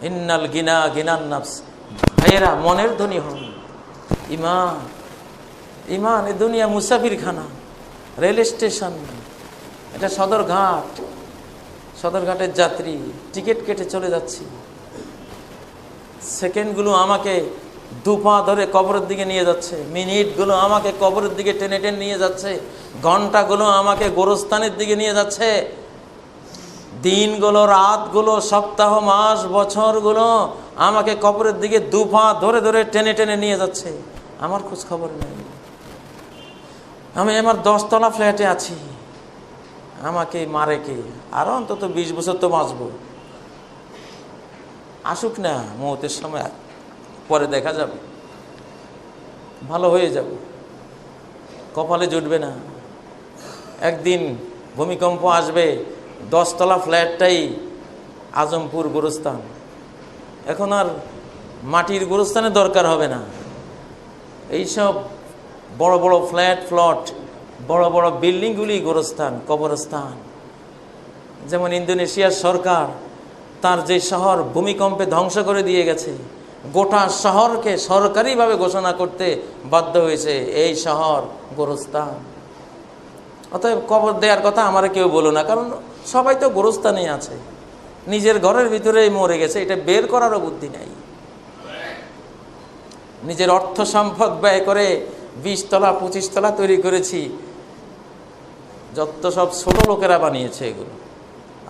ইন্নাল গিনা গিনান নাফস। ভাইয়েরা, মনের ধনী হন। ইমান, ইমান। এ দুনিয়া মুসাফির খানা, রেল স্টেশন, এটা সদরঘাট, সদরঘাটের যাত্রী, টিকিট কেটে চলে যাচ্ছি। সেকেন্ডগুলো আমাকে দুপা ধরে কবরের দিকে নিয়ে যাচ্ছে, মিনিটগুলো আমাকে কবরের দিকে টেনে টেনে নিয়ে যাচ্ছে, ঘন্টাগুলো আমাকে গোরস্থানের দিকে নিয়ে যাচ্ছে, দিনগুলো, রাতগুলো, সপ্তাহ, মাস, বছরগুলো আমাকে কবরের দিকে দুপা ধরে ধরে টেনে টেনে নিয়ে যাচ্ছে। আমার খোঁজ খবর নেই। আমি আমার 10 তলা ফ্ল্যাটে আছি, আমাকে মারে কে? আরো অন্তত 20 বছর তো বাঁচবো। আসুক না মৌতের সময়, পরে দেখা যাবে, ভালো হয়ে যাব, কপালে জুটবে না। একদিন ভূমিকম্প আসবে, 10 তলা ফ্ল্যাটটাই আজমপুর গোরস্থান। এখন আর মাটির গোরস্থানের দরকার হবে না। এইসব বড় বড় ফ্ল্যাট, প্লট, বড় বড় বিল্ডিংগুলি গোরস্থান, কবরস্থান। যেমন ইন্দোনেশিয়ার সরকার তার যে শহর ভূমিকম্পে ধ্বংস করে দিয়ে গেছে, গোটা শহরকে সরকারিভাবে ঘোষণা করতে বাধ্য হয়েছে এই শহর গোরস্থান। অতএব কবর দেওয়ার কথা আমার কেউ বলো না, কারণ সবাই তো গোরস্থানেই আছে, নিজের ঘরের ভিতরেই মরে গেছে, এটা বের করারও বুদ্ধি নাই। নিজের অর্থ সম্পদ ব্যয় করে 20 তলা 25 তলা তৈরি করেছি, যত সব ছোট লোকেরা বানিয়েছে এগুলো।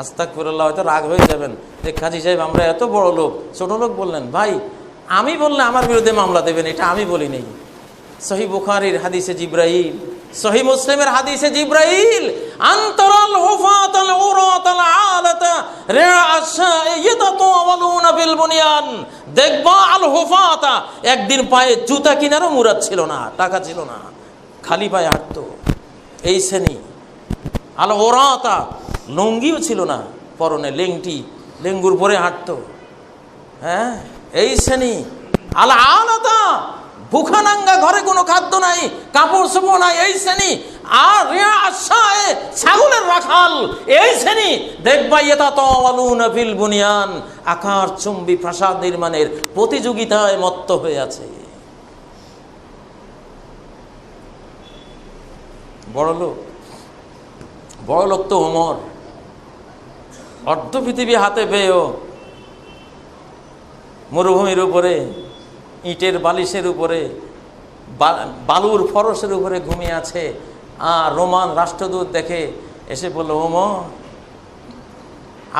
আস্তাগফিরুল্লাহ, হয়তো রাগ হয়ে যাবেন যে কাজী সাহেব আমরা এত বড় লোক, ছোট লোক বললেন। ভাই, আমি বললে আমার বিরুদ্ধে মামলা দেবেন, এটা আমি বলি নেই। সহিহ বুখারীর হাদিসে জিব্রাইল, সহিহ মুসলিমের হাদিসে জিব্রাইল, আনতারাল হুফাতাল উরাতাল আলাতা রাআসা ইয়াতাওয়ালুনা বিল বুনিয়ান। দেখবা আল হুফাতা, একদিন পায়ে জুতা কিনারও মুরাদ ছিল না, টাকা ছিল না, খালি পায়ে হাঁটতো, এই শ্রেণী। আল উরাতা, লুঙ্গিও ছিল না পরনে, লেংটি, লেঙ্গুর পরে হাঁটতো, হ্যাঁ, এই শ্রেণী। আল আলাতা, ভুখানাঙ্গা, ঘরে কোনো খাদ্য নাই, কাপড় চোপড় নাই, এই শ্রেণী। আর রিয়াসায়ে, ছাগলের রাখাল, এই শ্রেণী। দেখবা ইয়াতাওয়ালুনা বিল বুনিয়ান, আকার চুম্বী প্রাসাদ নির্মাণের প্রতিযোগিতায় মত্ত হয়ে আছে। বড় লোক, বড় লোক তো ওমর, অর্ধ পৃথিবী হাতে পেয়েও মরুভূমির উপরে, ইটের বালিশের উপরে, বালুর ফরসের উপরে ঘুমিয়ে আছে। আর রোমান রাষ্ট্রদূত দেখে এসে বলল, ওমর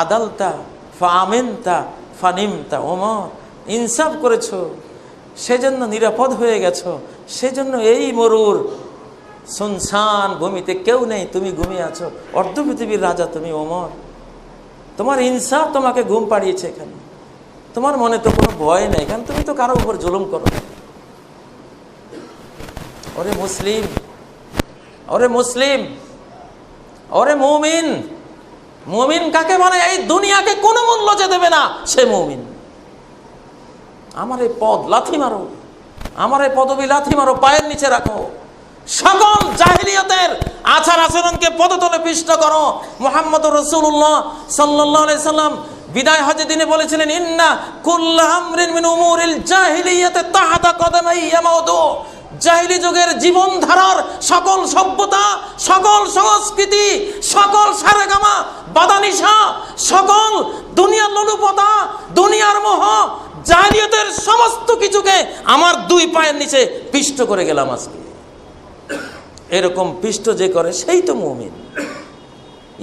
আদালতা ফামিনতা ফানিমতা, ওমর ইনসাফ করেছো, সেজন্য নিরাপদ হয়ে গেছো, সেজন্য এই মরুর সুনসান ভূমিতে কেউ নেই, তুমি ঘুমিয়ে আছো, অর্ধ পৃথিবীর রাজা তুমি ওমর, তোমার ইনসাফ তোমাকে ঘুম পাড়িয়েছে। এখানে তোমার মনে তো কোনো ভয় নেই, কারণ তুমি তো কারো উপর জুলুম করো। ওরে মুসলিম, ওরে মুসলিম, ওরে মুমিন। মুমিন কাকে বলে? এই দুনিয়াকে কোনো মূল্য যে দেবে না সে মুমিন। আমার এই পদ লাথি মারো, আমার এই পদবি লাথি মারো, পায়ের নিচে রাখো, সকল জাহিলিয়তের আচার আচরণকে পদতলে পিষ্ট করো। মুহাম্মদ রাসূলুল্লাহ সাল্লাল্লাহু আলাইহি সাল্লাম বিদায় হজের দিনে বলেছিলেন, ইন্না কুল্লা আমরিন মিন উমুরিল জাহিলিয়াতি তাহতা কদামাই ইয়ামাউদু। জাহিলি যুগের জীবনধারার সকল সভ্যতা, সকল সংস্কৃতি, সকল সারেগামা বাদানিশা, সকল দুনিয়ার লোলুপতা, দুনিয়ার মোহ, জাহিলিয়তের সমস্ত কিছুকে আমার দুই পায়ের নিচে পিষ্ট করে গেলাম আজকে। এরকম পিষ্ট যে করে সেই তো মুমিন।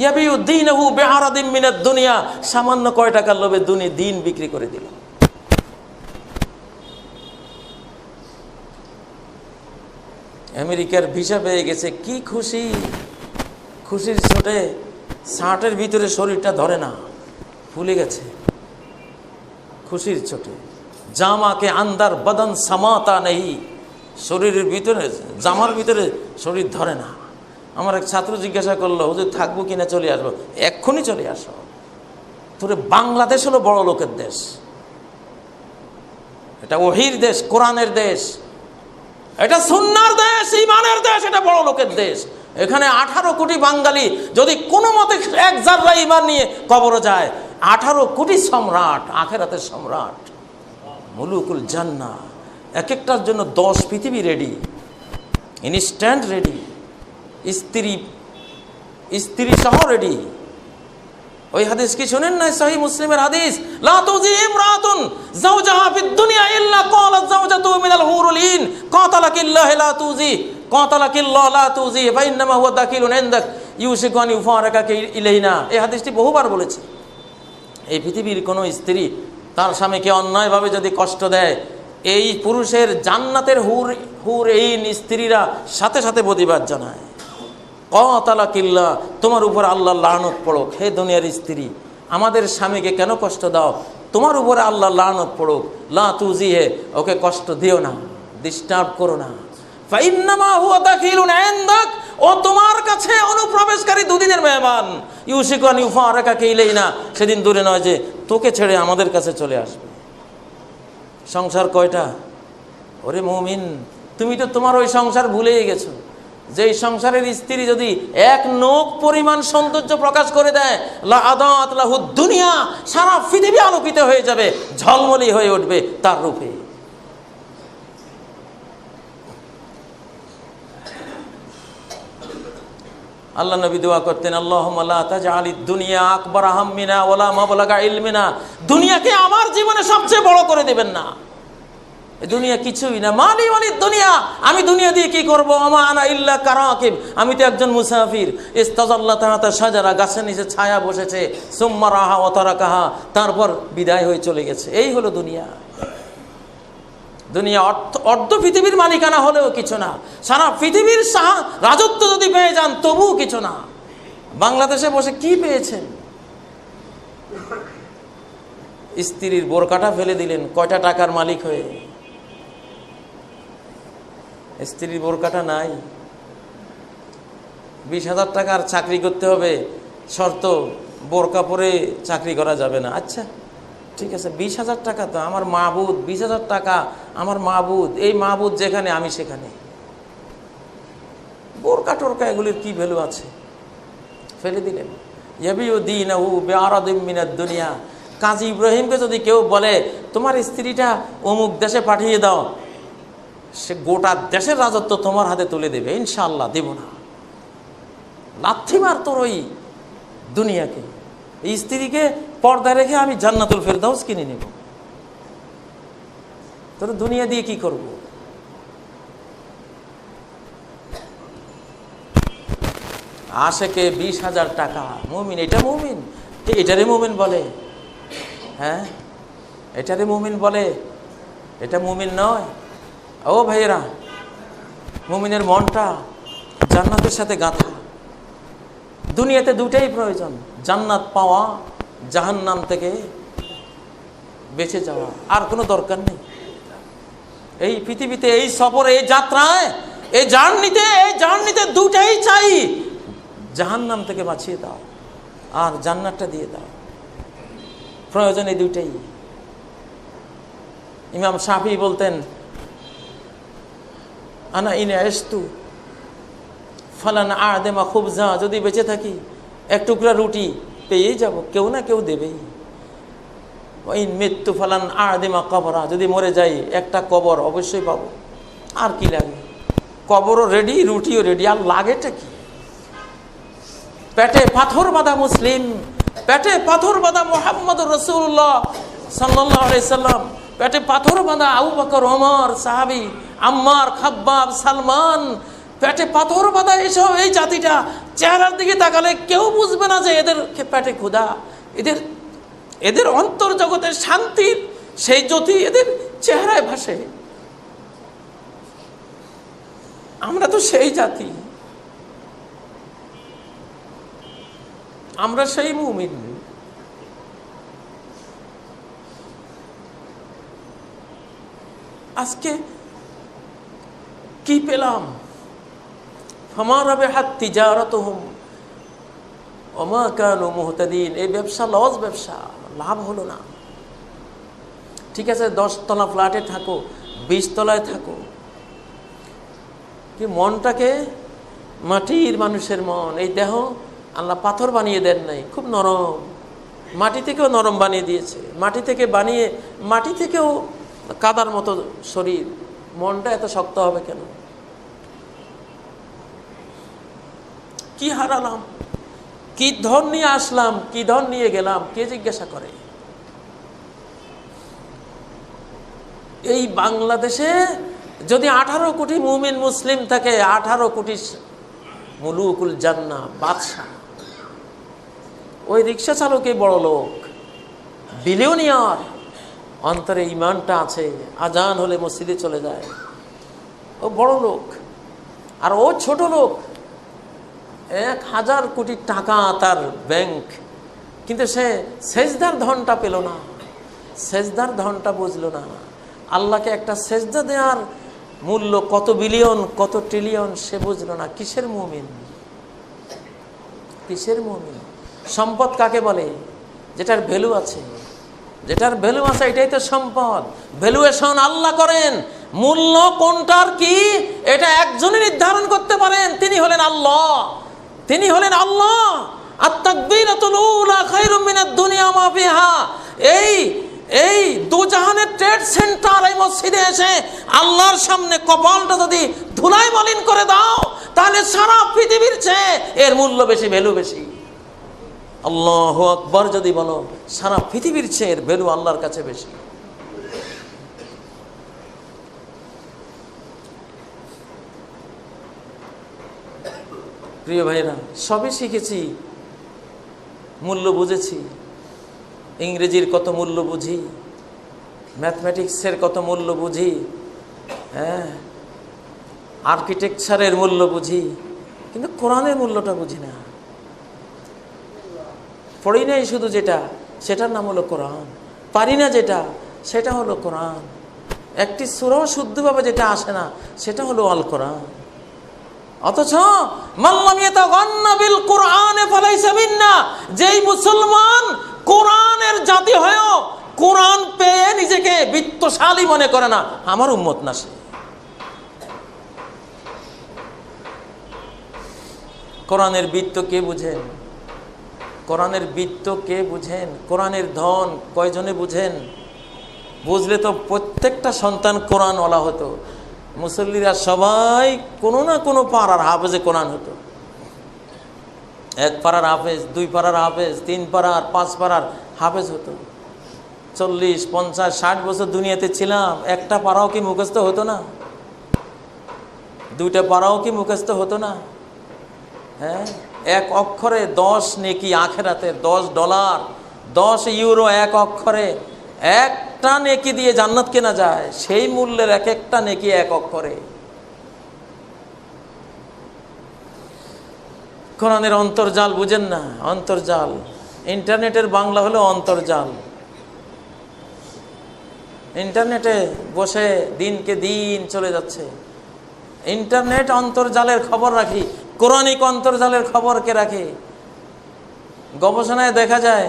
ইয়াবিউদ্দিনহু বিআরাদিম মিনাদ দুনিয়া, সামান্য কয় টাকার লোভে দিন বিক্রি করে দিল। আমেরিকার ভিসা পেয়ে গেছে, কি খুশি! খুশির ছোটে শার্টের ভিতরে শরীরটা ধরে না, ফুলে গেছে খুশির ছোটে। জামাকে আন্দার বদন সামাতা নেই, শরীরের ভিতরে, জামার ভিতরে শরীর ধরে না। আমার এক ছাত্র জিজ্ঞাসা করলো, হুজুর থাকবো কিনা? চলে আসবো। এক্ষুনি চলে আসো। তোরে বাংলাদেশ হলো বড় লোকের দেশ, এটা ওহির দেশ, কোরআনের দেশ, এটা সুন্নাহর দেশ, ঈমানের দেশ, এটা বড় লোকের দেশ। এখানে 18 কোটি বাঙালি যদি কোনো মতে এক জাররা ঈমান নিয়ে কবরে যায়, 18 কোটি সম্রাট, আখিরাতের সম্রাট, মুলুকুল জান্নাহ, এক একটার জন্য 10 পৃথিবী রেডি, ইনস্ট্যান্ট রেডি, স্ত্রী সহ রেডি। ওই হাদিস কি শুনেন না? সহিহ মুসলিমের হাদিস, লা তুজি ইমরাতুন যাওজাহা ফিদ দুনিয়া ইল্লা ক্বালাত যাওজাতু মিনাল হুরুল ইন ক্বাতালাকিল্লাহু লা তুজি ক্বাতালাকিল্লাহু লা তুজি ফা ইন্নামা হুয়া দাখিলুন ইনদাক ইউশিকু আন ইউফারাকাকা ইলাইনা। এই হাদিসটি বহুবার বলেছি। এই পৃথিবীর কোনো স্ত্রী তার স্বামীকে অন্যায়ভাবে যদি কষ্ট দেয়, এই পুরুষের জান্নাতের হুর ইন স্ত্রীরা সাথে সাথে প্রতিবাদ জানায়, ক্বাতালাকিল্লাহ, তোমার উপর আল্লাহ লানত পড়ুক। হে দুনিয়ার স্ত্রী, আমাদের স্বামীকে কেন কষ্ট দাও? তোমার উপরে আল্লাহ লানত পড়ুক। লা তুজিহে, ওকে কষ্ট দিও না, ডিস্টার্ব করো না। ফা ইন্নামা হুয়া দাখিলুন ইনদাক, ও তোমার কাছে অনুপ্রবেশকারী, দুদিনের মেহমান। ইউশিকু আন ইউফারাকাকা ইলাইনা, সেদিন দূরে নয় যে তোকে ছেড়ে আমাদের কাছে চলে আসবে। সংসার কয়টা? ওরে মুমিন, তুমি তো তোমার ওই সংসার ভুলেই গেছো। যেই সংসারের স্ত্রী যদি এক নখ পরিমাণ সৌন্দর্য প্রকাশ করে দেয়, লা আদাত লাহু দুনিয়া, সারা পৃথিবী আলোকিত হয়ে যাবে, ঝলমলি হয়ে উঠবে তার রূপে। আল্লাহ নবী দোয়া করতেন, আল্লাহুম্মা লা তাজআলিদ দুনিয়া আকবার হাম্মিনা ওয়ালা মাবলাগা ইলমিনা। দুনিয়াকে আমার জীবনে সবচেয়ে বড় করে দেবেন না। দুনিয়া কিছুই না। মালি ওয়ালিদ দুনিয়া, আমি দুনিয়া দিয়ে কি করবো? আমা আনা ইল্লা কারাকিব, আমি তো একজন মুসাফির। ইস্তাজাল্লা তাহাতা শাজারা, গাছের নিচে ছায়া বসেছে, সুম্মা রাহা ওয়া তারাকাহা, তারপর বিদায় হয়ে চলে গেছে। এই হলো দুনিয়া। দুনিয়া অর্ধ পৃথিবীর মালিকানা হলেও কিছু না, সারা পৃথিবীর রাজত্ব যদি পেয়ে যান তবুও কিছু না। বাংলাদেশে বসে কি পেয়েছেন? স্ত্রীর বোরকাটা ফেলে দিলেন, কয়টা টাকার মালিক হয়ে। স্ত্রীর বোরকাটা নাই, 20,000 টাকার চাকরি করতে হবে, শর্ত বোরকা পরে চাকরি করা যাবে না। আচ্ছা ঠিক আছে, 20,000 টাকা তো আমার মাহবুদ, 20,000 টাকা আমার মাহবুদ, এই মাহবুদ যেখানে আমি সেখানে। বোরকা টোরকা এগুলির কি ভ্যালু আছে? ফেলে দিলেন। ইয়াবিউদ্দিনহু বিআরাদিম মিনাদ দুনিয়া। কাজী ইব্রাহিমকে যদি কেউ বলে তোমার স্ত্রীটা অমুক দেশে পাঠিয়ে দাও, সে গোটা দেশের রাজত্ব তোমার হাতে তুলে দেবে। ইনশাআল্লাহ দেব না। লাথি মার তোর ওই দুনিয়াকে। স্ত্রীকে পর্দায় রেখে আমি জান্নাতুল ফেরদাউস কিনে নেব। তোর দুনিয়া দিয়ে কি করব? আশেকে 20,000 টাকা, মুমিন। এটা মুমিন? এটারে মুমিন বলে? হ্যাঁ, এটারে মুমিন বলে? এটা মুমিন নয়। ও ভাইয়েরা, মুমিনের মনটা জান্নাতের সাথে গাঁথা। দুনিয়াতে দুটাই প্রয়োজন, জান্নাত পাওয়া, জাহান্নাম থেকে বেঁচে যাওয়া, আর কোনো দরকার নেই। এই পৃথিবীতে, এই সফরে, এই যাত্রায়, এই জার্নিতে দুটাই চাই, জাহান্নাম থেকে বাঁচিয়ে দাও আর জান্নাতটা দিয়ে দাও। প্রয়োজন এই দুইটাই। ইমাম শাফি বলতেন, আনা ইন আশতু ফালান আদেমা খুবজা, যদি বেঁচে থাকি এক টুকরা রুটি পেয়েই যাব, কেউ না কেউ দেবেই। ইন মৃত্যু ফালান আদেমা কবরা, যদি মরে যাই একটা কবর অবশ্যই পাবো। আর কি লাগে? কবরও রেডি, রুটিও রেডি, আর লাগেটা কি? পেটে পাথর বাঁধা মুসলিম, পেটে পাথর বাঁধা মুহাম্মদুর রাসূলুল্লাহ সাল্লাল্লাহু আলাইহি সাল্লাম, পেটে পাথর বাঁধা আবু বকর, ওমর, সাহাবী, আম্মার, খাব্বাব, সালমান, পেটে পাথর বাঁধা এসব এই জাতিটা চেহারার দিকে তাকালে কেউ বুঝবে না যে এদের পেটে ক্ষুধা, এদের অন্তর জগতের শান্তির সেই জ্যোতি এদের চেহারায় ভাসে। আমরা তো সেই জাতি, আমরা সেই মুমিন। আজকে কি পেলাম? ফামা রাবিহাত তিজারাতুহুম ওমা কানু মুহতাদিন। এই ব্যবসা লস ব্যবসা, লাভ হলো না। ঠিক আছে, 10 তলা ফ্ল্যাটে থাকো, 20 তলায় থাকো, কি মনটাকে, মাটির মানুষের মন, এই দেহ আল্লাহ পাথর বানিয়ে দেন নাই, খুব নরম, মাটি থেকেও নরম বানিয়ে দিয়েছে, মাটি থেকেও কাদার মতো শরীর, মনটা এত শক্ত হবে কেন? কি হারালাম? কি ধন নিয়ে আসলাম, কি ধন নিয়ে গেলাম, কে জিজ্ঞাসা করে? এই বাংলাদেশে যদি 18 কোটি মুমিন মুসলিম থাকে, 18 কোটি মুলুকুল জান্নাহ, বাদশা, ওই রিক্সা চালকই বড় লোক, বিলিয়নিয়ার, অন্তরে ইমানটা আছে, আজান হলে মসজিদে চলে যায়, ও বড় লোক। আর ও ছোট লোক, 1000 কোটি টাকা তার ব্যাংক, কিন্তু সে সেজদার ধনটা পেল না, সেজদার ধনটা বুঝলো না। আল্লাহকে একটা সেজদা দেওয়ার মূল্য কত বিলিয়ন, কত ট্রিলিয়ন, সে বুঝলো না। কিসের মুমিন? কিসের মুমিন? সম্পদ কাকে বলে? যেটার ভ্যালু আছে, যেটার ভ্যালু আছে এটাই তো সম্পদ। ভ্যালুয়েশন আল্লাহ করেন, মূল্য কোনটার কি এটা একজনই নির্ধারণ করতে পারেন, তিনি হলেন আল্লাহ। তিনি হলেন আল্লাহ। আত-তাকবীরাতুল উলা খায়রুম মিনাদ দুনিয়া মা ফিহা। এই দুজাহানের ট্রেড সেন্টার এই মসজিদে এসে আল্লাহর সামনে কপালটা যদি ধুলাই মলিন করে দাও, তাহলে সারা পৃথিবীর চেয়ে এর মূল্য বেশি, ভ্যালু বেশি। আল্লাহু আকবার যদি বলো, সারা পৃথিবীর চেয়ে এর ভ্যালু আল্লাহর কাছে বেশি। প্রিয় ভাইরা, সবই শিখেছি, মূল্য বুঝেছি, ইংরেজির কত মূল্য বুঝি, ম্যাথমেটিক্সের কত মূল্য বুঝি, হ্যাঁ, আর্কিটেকচারের মূল্য বুঝি, কিন্তু কোরআনের মূল্যটা বুঝি না। পড়ি নাই শুধু যেটা, সেটার নাম হলো কোরআন। পারি না যেটা, সেটা হলো কোরআন। একটি সূরাও শুদ্ধভাবে যেটা আসে না, সেটা হলো আল কোরআন। অথচ মাল্লাম ইয়াতাগান্না বিল কোরআনে ফালাইসা মিন্না, যেই মুসলমান কোরআনের জাতি হয়েও কোরআন পেয়ে নিজেকে বিত্তশালী মনে করে না, আমার উম্মত না সে। কোরআনের বিত্ত কে বুঝেন? কোরআনের বিত্ত কে বুঝেন? কোরআনের ধন কয়জনে বুঝেন? বুঝলে তো প্রত্যেকটা সন্তান কোরআনওয়ালা হতো, মুসল্লিরা সবাই কোনো না কোনো পাড়ার হাফেজে কোরআন হতো। এক পাড়ার হাফেজ, 2 পাড়ার হাফেজ, 3 পাড়ার, 5 পাড়ার হাফেজ হতো। 40, 50, 60 বছর দুনিয়াতে ছিলাম, একটা পাড়াও কি মুখস্থ হতো না? 2টা পাড়াও কি মুখস্থ হতো না? হ্যাঁ, এক অক্ষরে 10 নেকি আখেরাতে, $10, 10 ইউরো এক অক্ষরে, একটা নেকি দিয়ে জান্নাত কেনা যায়। সেই মূল্যের এক একটা নেকি এক অক্ষরে। কোরআনের অন্তর্জাল বুঝেন না? অন্তর্জাল, ইন্টারনেটের বাংলা হলো অন্তর্জাল। ইন্টারনেটে বসে দিনকে দিন চলে যাচ্ছে। ইন্টারনেট অন্তর্জালের খবর রাখি, কোরআনিক অন্তর্জালের খবর কে রাখে? গবেষণায় দেখা যায়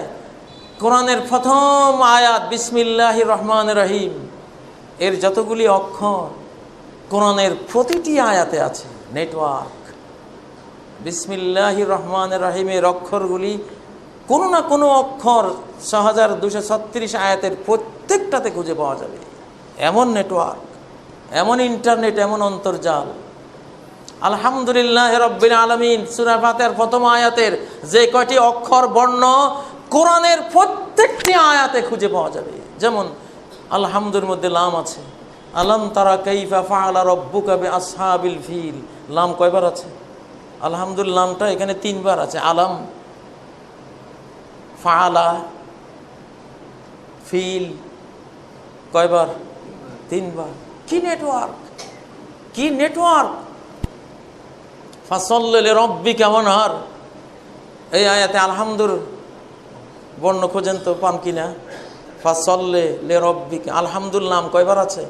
কোরআনের প্রথম আয়াত বিসমিল্লাহির রহমানির রহিম, এর যতগুলি অক্ষর কোরআনের প্রতিটি আয়াতে আছে। নেটওয়ার্ক, বিসমিল্লাহির রহমানির রহিমের অক্ষরগুলি কোনো না কোনো অক্ষর 6236 আয়াতের প্রত্যেকটাতে খুঁজে পাওয়া যাবে। এমন নেটওয়ার্ক, এমন ইন্টারনেট, এমন অন্তর্জাল। আলহামদুলিল্লাহ রাব্বিল আলামিন সূরা ফাতিহার প্রথম আয়াতের যে কয়টি অক্ষর বর্ণ কোরআনের প্রত্যেকটি আয়াতে খুঁজে পাওয়া যাবে। যেমন আলহামদুর মধ্যে লাম আছে, আলাম তারা কাইফা ফাআলা রাব্বুকা বিআসহাবিল ফিল। লাম কয়বার আছে? আলহামদুলিল্লাহ লামটা এখানে 3 বার আছে। আলাম, ফাআলা, ফিল কয়বার? 3 বার। কি নেটওয়ার্ক, কি নেটওয়ার্ক! ফাসাল্লি লিরাব্বিকা ওয়ানহার, এই আয়াতে আলহামদুর বর্ণ খোঁজেন তো পান কিনা? ফাসাল্লি লিরাব্বিকা, আলহামদুল নাম কয়বার আছে?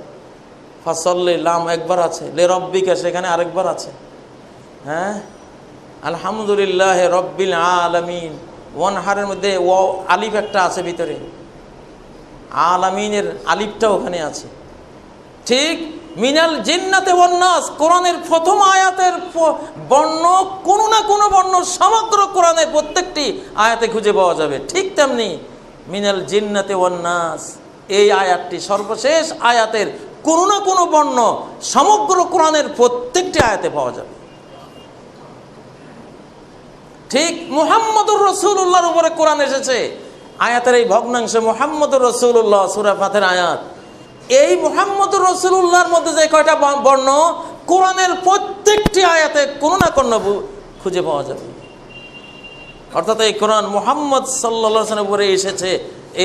ফাসাল্লি লাম একবার আছে, লিরাব্বিকা সেখানে আরেকবার আছে। হ্যাঁ, আলহামদুলিল্লাহ রব্বিল আলামিন, ওয়ানহারের মধ্যে ওয়াও আলিফ একটা আছে ভিতরে, আলামিনের আলিফটা ওখানে আছে। ঠিক মিনাল জিন্নাতে ওয়ান নাস, কোরআনের প্রথম আয়াতের বর্ণ কোনো না কোনো বর্ণ সমগ্র কোরআনের প্রত্যেকটি আয়াতে খুঁজে পাওয়া যাবে। ঠিক তেমনি মিনাল জিন্নাতে ওয়ান নাস, এই আয়াতটি সর্বশেষ আয়াতের কোনো না কোনো বর্ণ সমগ্র কোরআনের প্রত্যেকটি আয়াতে পাওয়া যাবে। ঠিক মুহাম্মদুর রাসূলুল্লাহর উপরে কোরআন এসেছে। আয়াতের এই ভগ্নাংশে মুহাম্মদুর রাসূলুল্লাহ সূরা ফাতিহার আয়াত, এই মুহাম্মদুর রাসূলুল্লাহর মধ্যে যে কয়টা বর্ণ কোরআনের প্রত্যেকটি আয়াতে কোনো না কোনো খুঁজে পাওয়া যাবে। অর্থাৎ এই কোরআন মুহাম্মদ সাল্লাল্লাহু আলাইহি ওয়াসাল্লামের উপরে এসেছে,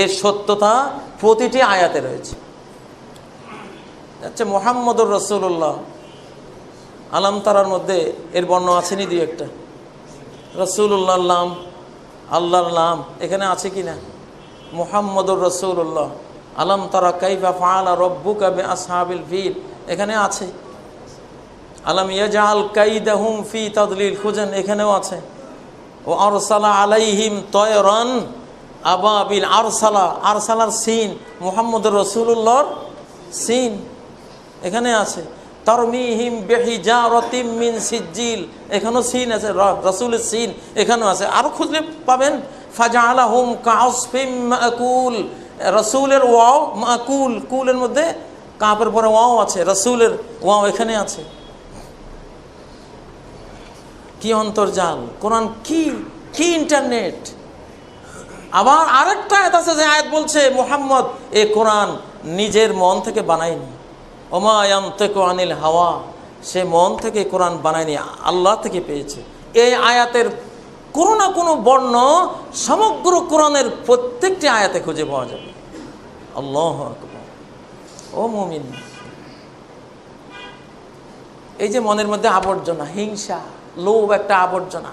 এর সত্যতা প্রতিটি আয়াতে রয়েছে। আচ্ছা, মুহাম্মদুর রাসূলুল্লাহ আলাম তারার মধ্যে এর বর্ণ আসেনি? 2-1টা। রাসূলুল্লাহর নাম, আল্লাহর নাম এখানে আছে কি না? মুহাম্মদুর রাসূলুল্লাহ, আলাম তারা কাইফা ফাআলা রাব্বুকা বিআসহাবিল ফিল এখানে আছে। আলাম ইয়াজআল কাইদাহুম ফি তাদলিল খুঁজেন, এখানেও আছে। ও আরসালা আলাইহিম তায়রান আবাবিল, আরসালা, আরসালার সিন মুহাম্মদুর রাসূলুল্লাহর সিন এখানে আছে। তারমিহিম বিহিজারাতিম মিন সিজিল, এখানেও সিন আছে, রাসূলের সিন এখানেও আছে। আরও খুঁজলে পাবেন। ফাজআলাহুম কাআসফিম মাকুল, রাসূলের ওয়াও, মাকুল, কুলের মধ্যে কাপের পরে ওয়াও আছে, রাসূলের ওয়াও এখানে আছে। কি অন্তর্জাল কোরআন, কি কি ইন্টারনেট! আবার আরেকটা আয়াত আছে যে আয়াত বলছে মুহাম্মদ এ কোরআন নিজের মন থেকে বানায়নি। ওমা ইয়ানতিকু আনিল হাওয়া, সে মন থেকে কোরআন বানায়নি, আল্লাহ থেকে পেয়েছে। এই আয়াতের কোনো না কোনো বর্ণ সমগ্র কোরআনের প্রত্যেকটি আয়াতে খুঁজে পাওয়া যাবে। আল্লাহু আকবার। ও মুমিন, এই যে মনের মধ্যে আবর্জনা, হিংসা, লোভ একটা আবর্জনা।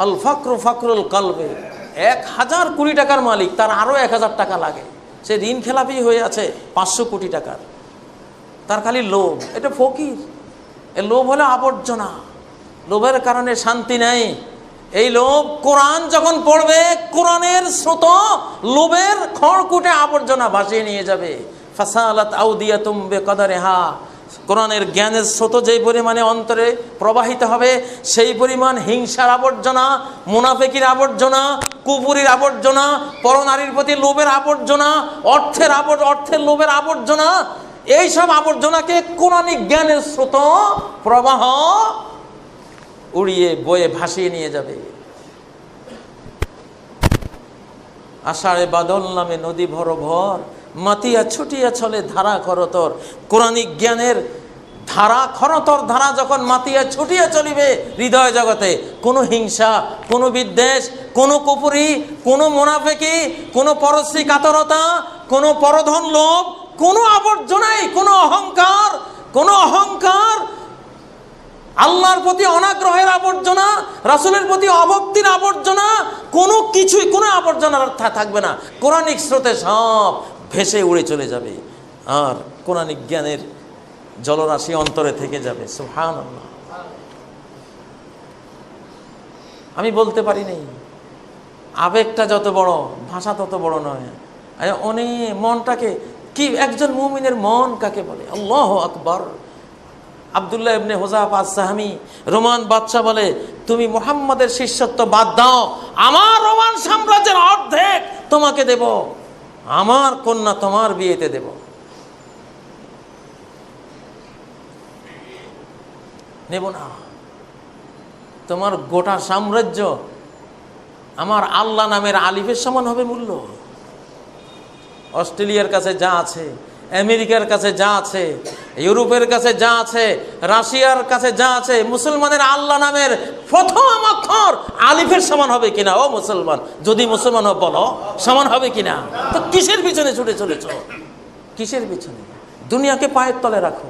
আল ফাকরু ফাকরুল কলবে, 1000 কোটি টাকার মালিক, তার আরও 1000 টাকা লাগে। সে ঋণ খেলাপি হয়ে আছে 500 কোটি টাকার, তার খালি লোভ। এটা ফকির। এই লোভ হলো আবর্জনা, লোভের কারণে শান্তি নেই। এই লোভ কোরআন যখন পড়বে, কোরআনের স্রোত লোভের খড়কুটে আবর্জনা ভাসিয়ে নিয়ে যাবে। ফাসালাত আউদিয়াতুম বিকদরিহা, কোরআনের জ্ঞানের স্রোত যেই পরিমাণে অন্তরে প্রবাহিত হবে, সেই পরিমাণ হিংসার আবর্জনা, মুনাফিকির আবর্জনা, কুফুরির আবর্জনা, পরনারীর প্রতি লোভের আবর্জনা, অর্থের লোভের আবর্জনা, এইসব আবর্জনাকে কোরআনিক জ্ঞানের স্রোত প্রবাহ উড়িয়ে বয়ে ভাসিয়ে নিয়ে যাবে। আষাঢ়ে বাদল নামে নদী ভর ভর, মাতিয়া ছুটিয়া চলে ধারা খরতর। কোরআনিক জ্ঞানের ধারা খরতর ধারা যখন মাতিয়া ছুটিয়া চলিবে হৃদয় জগতে, কোনো হিংসা, কোনো বিদ্বেষ, কোনো কুপুরি, কোনো মুনাফিকি, কোনো পরশ্রী কাতরতা, কোনো পরধন লোভ, কোনো আবর্জনাই, কোনো অহংকার, কোনো অহংকার, আল্লাহর প্রতি অনাগ্রহের আবর্জনা, রাসূলের প্রতি অভক্তির আবর্জনা, কোনো কিছুই, কোনো আবর্জনা থাকবে না। কোরআনিক স্রোতে সব ভেসে উড়ে চলে যাবে, আর কোরআনিক জ্ঞানের জলরাশি অন্তরে থেকে যাবে। সুবহানাল্লাহ। আমি বলতে পারি নেই, আবেগটা যত বড় ভাষা তত বড় নয়। অনেক মনটাকে কি, একজন মুমিনের মন কাকে বলে? আল্লাহু আকবার। আব্দুল্লাহ ইবনে হুযাফা আস-সাহমি রোমান বাদশা বলে, তুমি মুহাম্মাদের শিষ্যত্ব বাদ দাও, আমার রোমান সাম্রাজ্যের অর্ধেক তোমাকে দেব, আমার কন্যা তোমার বিয়েতে দেব। নেব না, তোমার গোটা সাম্রাজ্য আমার আল্লাহ নামের আলিফের সমান হবে মূল্য। অস্ট্রেলিয়ার কাছে যা আছে, আমেরিকার কাছে যা আছে, ইউরোপের কাছে যা আছে, রাশিয়ার কাছে যা আছে, মুসলমানের আল্লাহ নামের প্রথম অক্ষর আলিফের সমান হবে কিনা? ও মুসলমান, যদি মুসলমান বলো সমান হবে কিনা? তো কিসের পিছনে ছুটে চলেছ? কিসের পিছনে? দুনিয়াকে পায়ের তলে রাখো।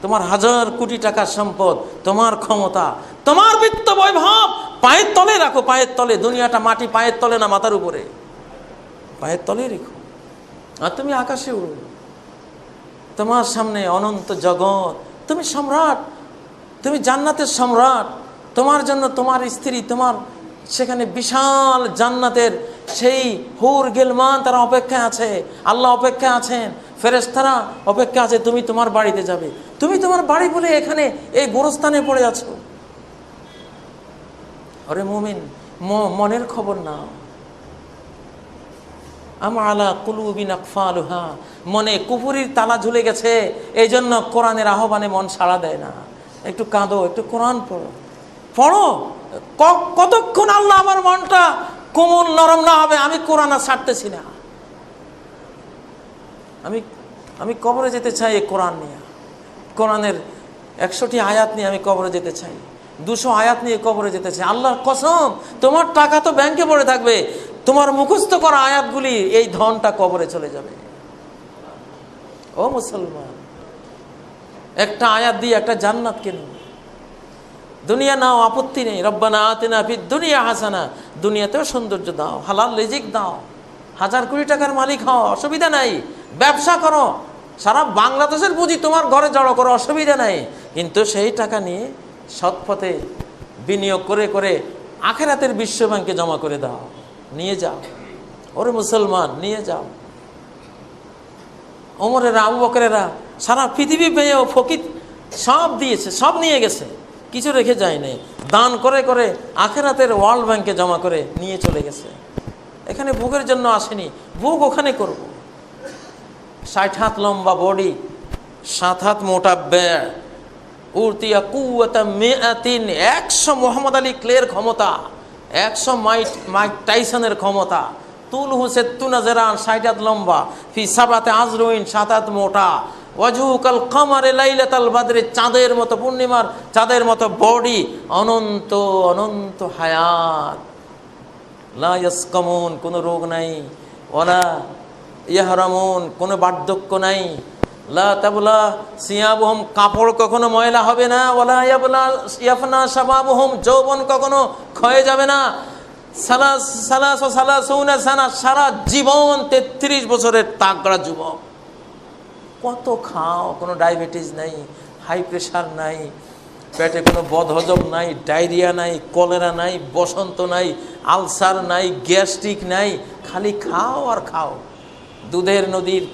তোমার হাজার কোটি টাকার সম্পদ, তোমার ক্ষমতা, তোমার বিত্ত বৈভব পায়ের তলে রাখো, পায়ের তলে। দুনিয়াটা মাটি, পায়ের তলে না মাথার উপরে, পায়ের তলে রেখো। আর তুমি আকাশে উড়ো, তোমার সামনে অনন্ত জগৎ, তুমি সম্রাট, তুমি জান্নাতের সম্রাট। তোমার জন্য তোমার স্ত্রী, তোমার সেখানে বিশাল জান্নাতের সেই হুর গিলমান তারা অপেক্ষায় আছে, আল্লাহ অপেক্ষায় আছেন, ফেরেশতারা অপেক্ষা আছে। তুমি তোমার বাড়িতে যাবে, তুমি তোমার বাড়ি বলে এখানে এই গোরস্থানে পড়ে আছো। আরে মুমিন, মনের খবর নাও। আমালা কুলুবিন আকফালুহা, মনে কুফুরির তালা ঝুলে গেছে, এই জন্য কোরআনের আহ্বানে মন সাড়া দেয় না। একটু কাঁদো, একটু কোরআন পড়ো, পড়ো। কতক্ষণ আল্লাহ আমার মনটা কোমল নরম না হবে, আমি কোরআন আর ছাড়তেছি না। আমি কবরে যেতে চাই এই কোরআন নিয়ে, কোরআনের 100টি আয়াত নিয়ে আমি কবরে যেতে চাই, 200 আয়াত নিয়ে কবরে যেতে চাই। আল্লাহর কসম, তোমার টাকা তো ব্যাংকে পড়ে থাকবে, তোমার মুখস্থ করা আয়াতগুলি, এই ধনটা কবরে চলে যাবে। ও মুসলমান, একটা আয়াত দিয়ে একটা জান্নাত কেন? দুনিয়া নাও, আপত্তি নেই। রব্বানা আতিনা ফিদ দুনিয়া হাসানা, দুনিয়াতেও সৌন্দর্য দাও, হালাল রিজিক দাও, 1000 কোটি টাকার মালিক হও, অসুবিধা নাই। ব্যবসা করো, সারা বাংলাদেশের পুঁজি তোমার ঘরে জড়ো করো, অসুবিধা নাই। কিন্তু সেই টাকা নিয়ে সৎ পথে বিনিয়োগ করে করে আখিরাতের বিশ্ব ব্যাংকে জমা করে দাও, নিয়ে যাও। ওরে মুসলমান, নিয়ে যাও। ওমরেরা, আবু বকরেরা সারা পৃথিবী পেয়েও ফকির সব দিয়েছে, সব নিয়ে গেছে, কিছু রেখে যায় নাই। দান করে করে আখিরাতের ওয়ার্ল্ড ব্যাংকে জমা করে নিয়ে চলে গেছে। এখানে ভোগের জন্য আসেনি, ভোগ ওখানে করব। 60 হাত লম্বা বডি, 7 হাত মোটা বেড়, উর্তিয়া কুয়াতা মেয়াতিন, 100 মোহাম্মদ আলী ক্লের ক্ষমতা, 100 মাইক টাইসনের ক্ষমতা। তুল হুসেত্তুনা জেরান, 60 হাত লম্বা, ফি সাবাতে আজরুইন, 7 হাত মোটা। ওয়াজহুকাল কামারে লাইলাতাল বাদরে, চাঁদের মতো, পূর্ণিমার চাঁদের মতো বডি, অনন্ত অনন্ত হায়াত। লা ইয়াসকামুন, কোনো রোগ নাই। ওয়ালা ইয়াহরামুন, কোনো বার্ধক্য নাই। লা তাবলা সিয়াবুহুম, কাপড় কখনো ময়লা হবে না। ওয়ালা ইয়াফনা শাবাবুহুম, যৌবন কখনো ক্ষয়ে যাবে না। সালাসুনা সানা, সারা জীবন 33 বছরের তাগড়া যুবক। কত খাও, কোনো ডায়াবেটিস নাই, হাই প্রেশার নাই, পেটে কোনো বদহজম নাই, ডায়রিয়া নাই, কলেরা নাই, বসন্ত নাই, আলসার নাই, গ্যাস্ট্রিক নাই, খালি খাও আর খাও। দুধের নদীর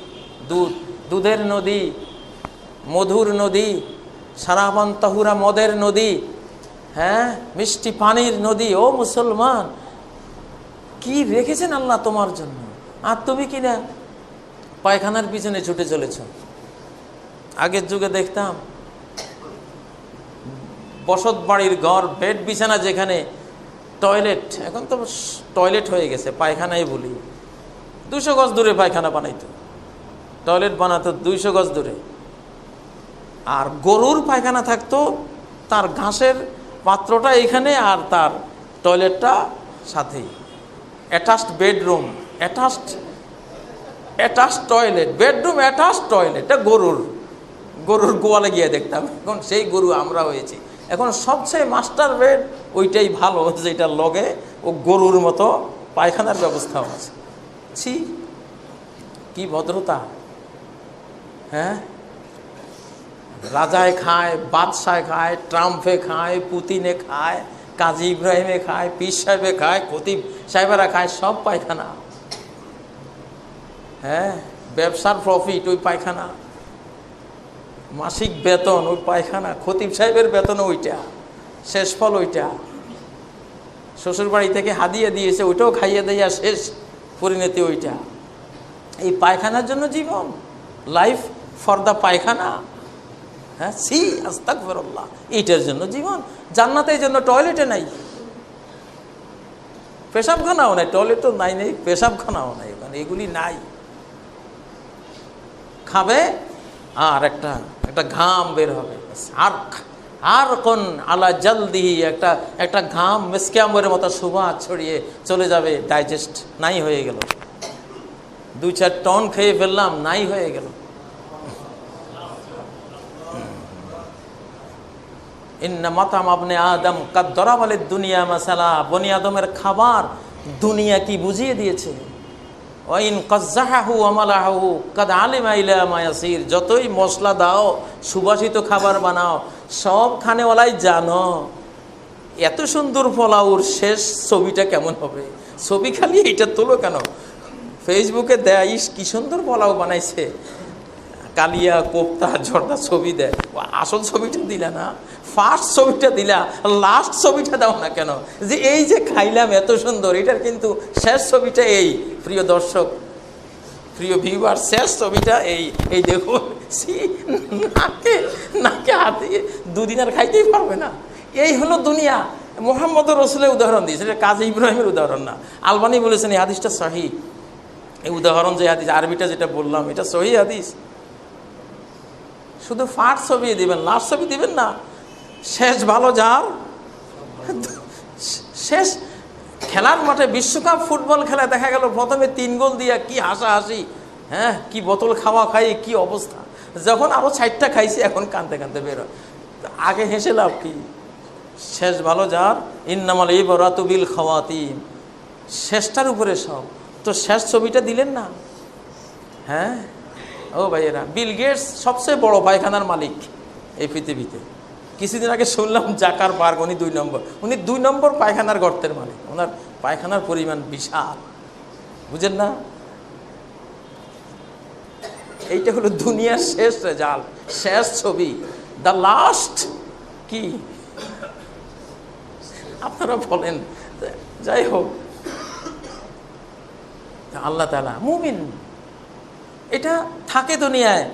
দুধ, দুধের নদী, মধুর নদী, সারাবান তাহুরা মদের নদী, হ্যাঁ, মিষ্টি পানির নদী। ও মুসলমান, কি রেখেছেন আল্লাহ তোমার জন্য, আর তুমি কিনা পায়খানার পিছনে ছুটে চলেছ। আগের যুগে দেখতাম বসত বাড়ির ঘর, বেড বিছানা যেখানে, টয়লেট, এখন তো টয়লেট হয়ে গেছে, পায়খানাই বলি, 200 গজ দূরে পায়খানা বানাইতো, টয়লেট বানাতো 200 গজ দূরে। আর গরুর পায়খানা থাকতো, তার ঘাসের পাত্রটা এখানে আর তার টয়লেটটা সাথেই, attached bedroom, attached toilet, bedroom attached toilet. এটা গরুর গোয়ালে গিয়ে দেখতাম। এখন সেই গরু আমরা হয়েছি। এখন সবচেয়ে মাস্টার বেড ওইটাই ভালো, যেটার লগে ও গরুর মতো পায়খানার ব্যবস্থাও আছে। ছি, কি ভদ্রতা! হ্যাঁ, রাজায় খায়, বাদশায় খায়, ট্রাম্পে খায়, পুতিনে খায়, কাজী ইব্রাহিমে খায়, পীর সাহেবে খায়, খতিব সাহেবেরা খায়, সব পায়খানা। হ্যাঁ, ব্যবসার প্রফিট ওই পায়খানা, মাসিক বেতন ওই পায়খানা, খতিব সাহেবের বেতন ওইটা, শেষ ফল ওইটা, শ্বশুর বাড়ি থেকে হাদিয়া দিয়েছে ওইটাও খাইয়ে দেয়া শেষ পরিণতি ওইটা। এই পায়খানার জন্য জীবন, লাইফ ফর দ্য পায়খানা। হ্যাঁ, সি আস্তাগফিরুল্লাহ, এইটার জন্য জীবন। জান্নাতের জন্য টয়লেটে নাই, পেশাবখানাও নাই, টয়লেট তো নাই, পেশাবখানাও নাই, মানে এগুলি নাই। খাবে আর একটা ঘাম বের হবে, আর কোন আলা জলদি একটা ঘাম মেসক্যামের মতো সুবাস ছড়িয়ে চলে যাবে, ডাইজেস্ট নাই হয়ে গেল, 2-4 টন খেয়ে ফেললাম, নাই হয়ে গেল। ইন্না মাতাম আবনে আদম কাদ দরাবা লিদ-দুনিয়া মাসালা, বনি আদমের খাবার দুনিয়া কি বুঝিয়ে দিয়েছে। ওয়াইন কাজ্জাহু আমালাহু কাদ আলিমা ইলা মা ইয়াসির, যতই মশলা দাও, সুবাসিত খাবার বানাও, সব খানেওয়ালাই জানো এত সুন্দর পোলাওর শেষ ছবিটা কেমন হবে। ছবি খালি এটা তোলো কেন, ফেসবুকে দেয়, ইস কি সুন্দর পোলাও বানাইছে, কালিয়া কোপ্তা ঝর্দা ছবি দেয়, আসল ছবিটা দিলা না, ফার্স্ট ছবিটা দিলা, লাস্ট ছবিটা দাও না কেন, যে এই যে খাইলাম এত সুন্দর, এটার কিন্তু শেষ ছবিটা এই। প্রিয় দর্শক, প্রিয় ভিউয়ার, শেষ ছবিটা এই দেখো, নাকে হাত দিয়ে 2 দিন আর খাইতেই পারবে না। এই হলো দুনিয়া। মোহাম্মদ রসুলের উদাহরণ দিয়েছে, এটা কাজী ইব্রাহিমের উদাহরণ না। আলবানি বলেছেন এই হাদিসটা সহিহ। এই উদাহরণ যে হাদিস, আরবিটা যেটা বললাম, এটা সহিহ হাদিস। শুধু ফার্স্ট ছবি দিবেন, লাস্ট ছবি দিবেন না। শেষ ভালো যার, শেষ খেলার মাঠে বিশ্বকাপ ফুটবল খেলা দেখা গেল প্রথমে 3 গোল দিয়া কি হাসাহাসি, হ্যাঁ, কি বোতল খাই, কি অবস্থা। যখন আরো 4টা খাইছি, এখন কাঁদতে কাঁদতে বেরো। আগে হেসে লাভ কি? শেষ ভালো যার, ইন্নামাল ইবরাতু বিল খাওয়াতিম, শেষটার উপরে সব। তো শেষ ছবিটা দিলেন না। হ্যাঁ ও ভাইয়েরা, বিল গেটস সবচেয়ে বড় পায়খানার মালিক এই পৃথিবীতে। কিছুদিন আগে শুনলাম জাকারবার্গ, উনি 2 নম্বর পায়খানার গর্তের মালিক। ওনার পায়খানার পরিমাণ বিশাল, বুঝেন না? এইটা হলো দুনিয়ার শেষ রেজাল্ট, শেষ ছবি, দ্য লাস্ট। কি আপনারা বলেন? যাই হোক, আল্লাহ তাআলা মুমিন, এটা থাকে দুনিয়ায়,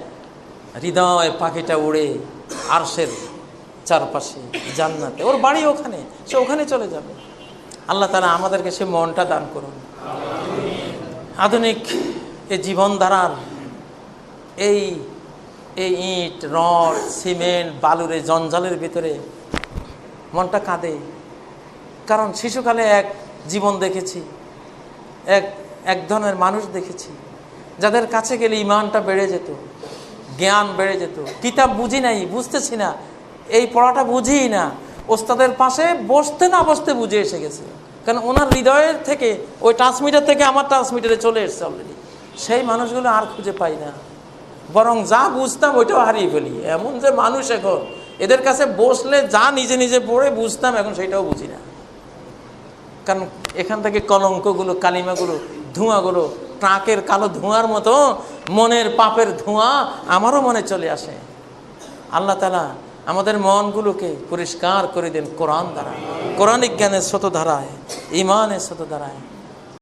হৃদয় পাখিটা উড়ে আরশের চারপাশে জান্নাতে, ওর বাড়ি ওখানে, সে ওখানে চলে যাবে। আল্লাহ তাআলা আমাদেরকে সে মনটা দান করুন। আধুনিক এই জীবনধারার এই ইট, রড, সিমেন্ট, বালুরে জঞ্জালের ভিতরে মনটা কাঁদে। কারণ শিশুকালে এক জীবন দেখেছি, এক ধরনের মানুষ দেখেছি যাদের কাছে গেলে ইমানটা বেড়ে যেত, জ্ঞান বেড়ে যেত। কিতাব বুঝি নাই, বুঝতেছি না, এই পড়াটা বুঝিই না, ওস্তাদের পাশে বসতে না বসতে বুঝে এসে গেছে। কারণ ওনার হৃদয়ের থেকে, ওই ট্রান্সমিটার থেকে আমার ট্রান্সমিটারে চলে এসছে অলরেডি। সেই মানুষগুলো আর খুঁজে পাই না, বরং যা বুঝতাম ওইটাও হারিয়ে ফেলি। এমন যে মানুষ এখন, এদের কাছে বসলে যা নিজে নিজে পড়ে বুঝতাম, এখন সেটাও বুঝি না। কারণ এখান থেকে কলঙ্কগুলো, কালিমাগুলো, ধোঁয়াগুলো ট্রাকের কালো ধোঁয়ার মতো মনের পাপের ধোঁয়া আমারও মনে চলে আসে। আল্লাহ তাআলা আমাদের মনগুলোকে পরিষ্কার করে দেন কোরআন দ্বারা, কোরআনিক জ্ঞানের স্রোতধারায়, ঈমানের স্রোতধারায়।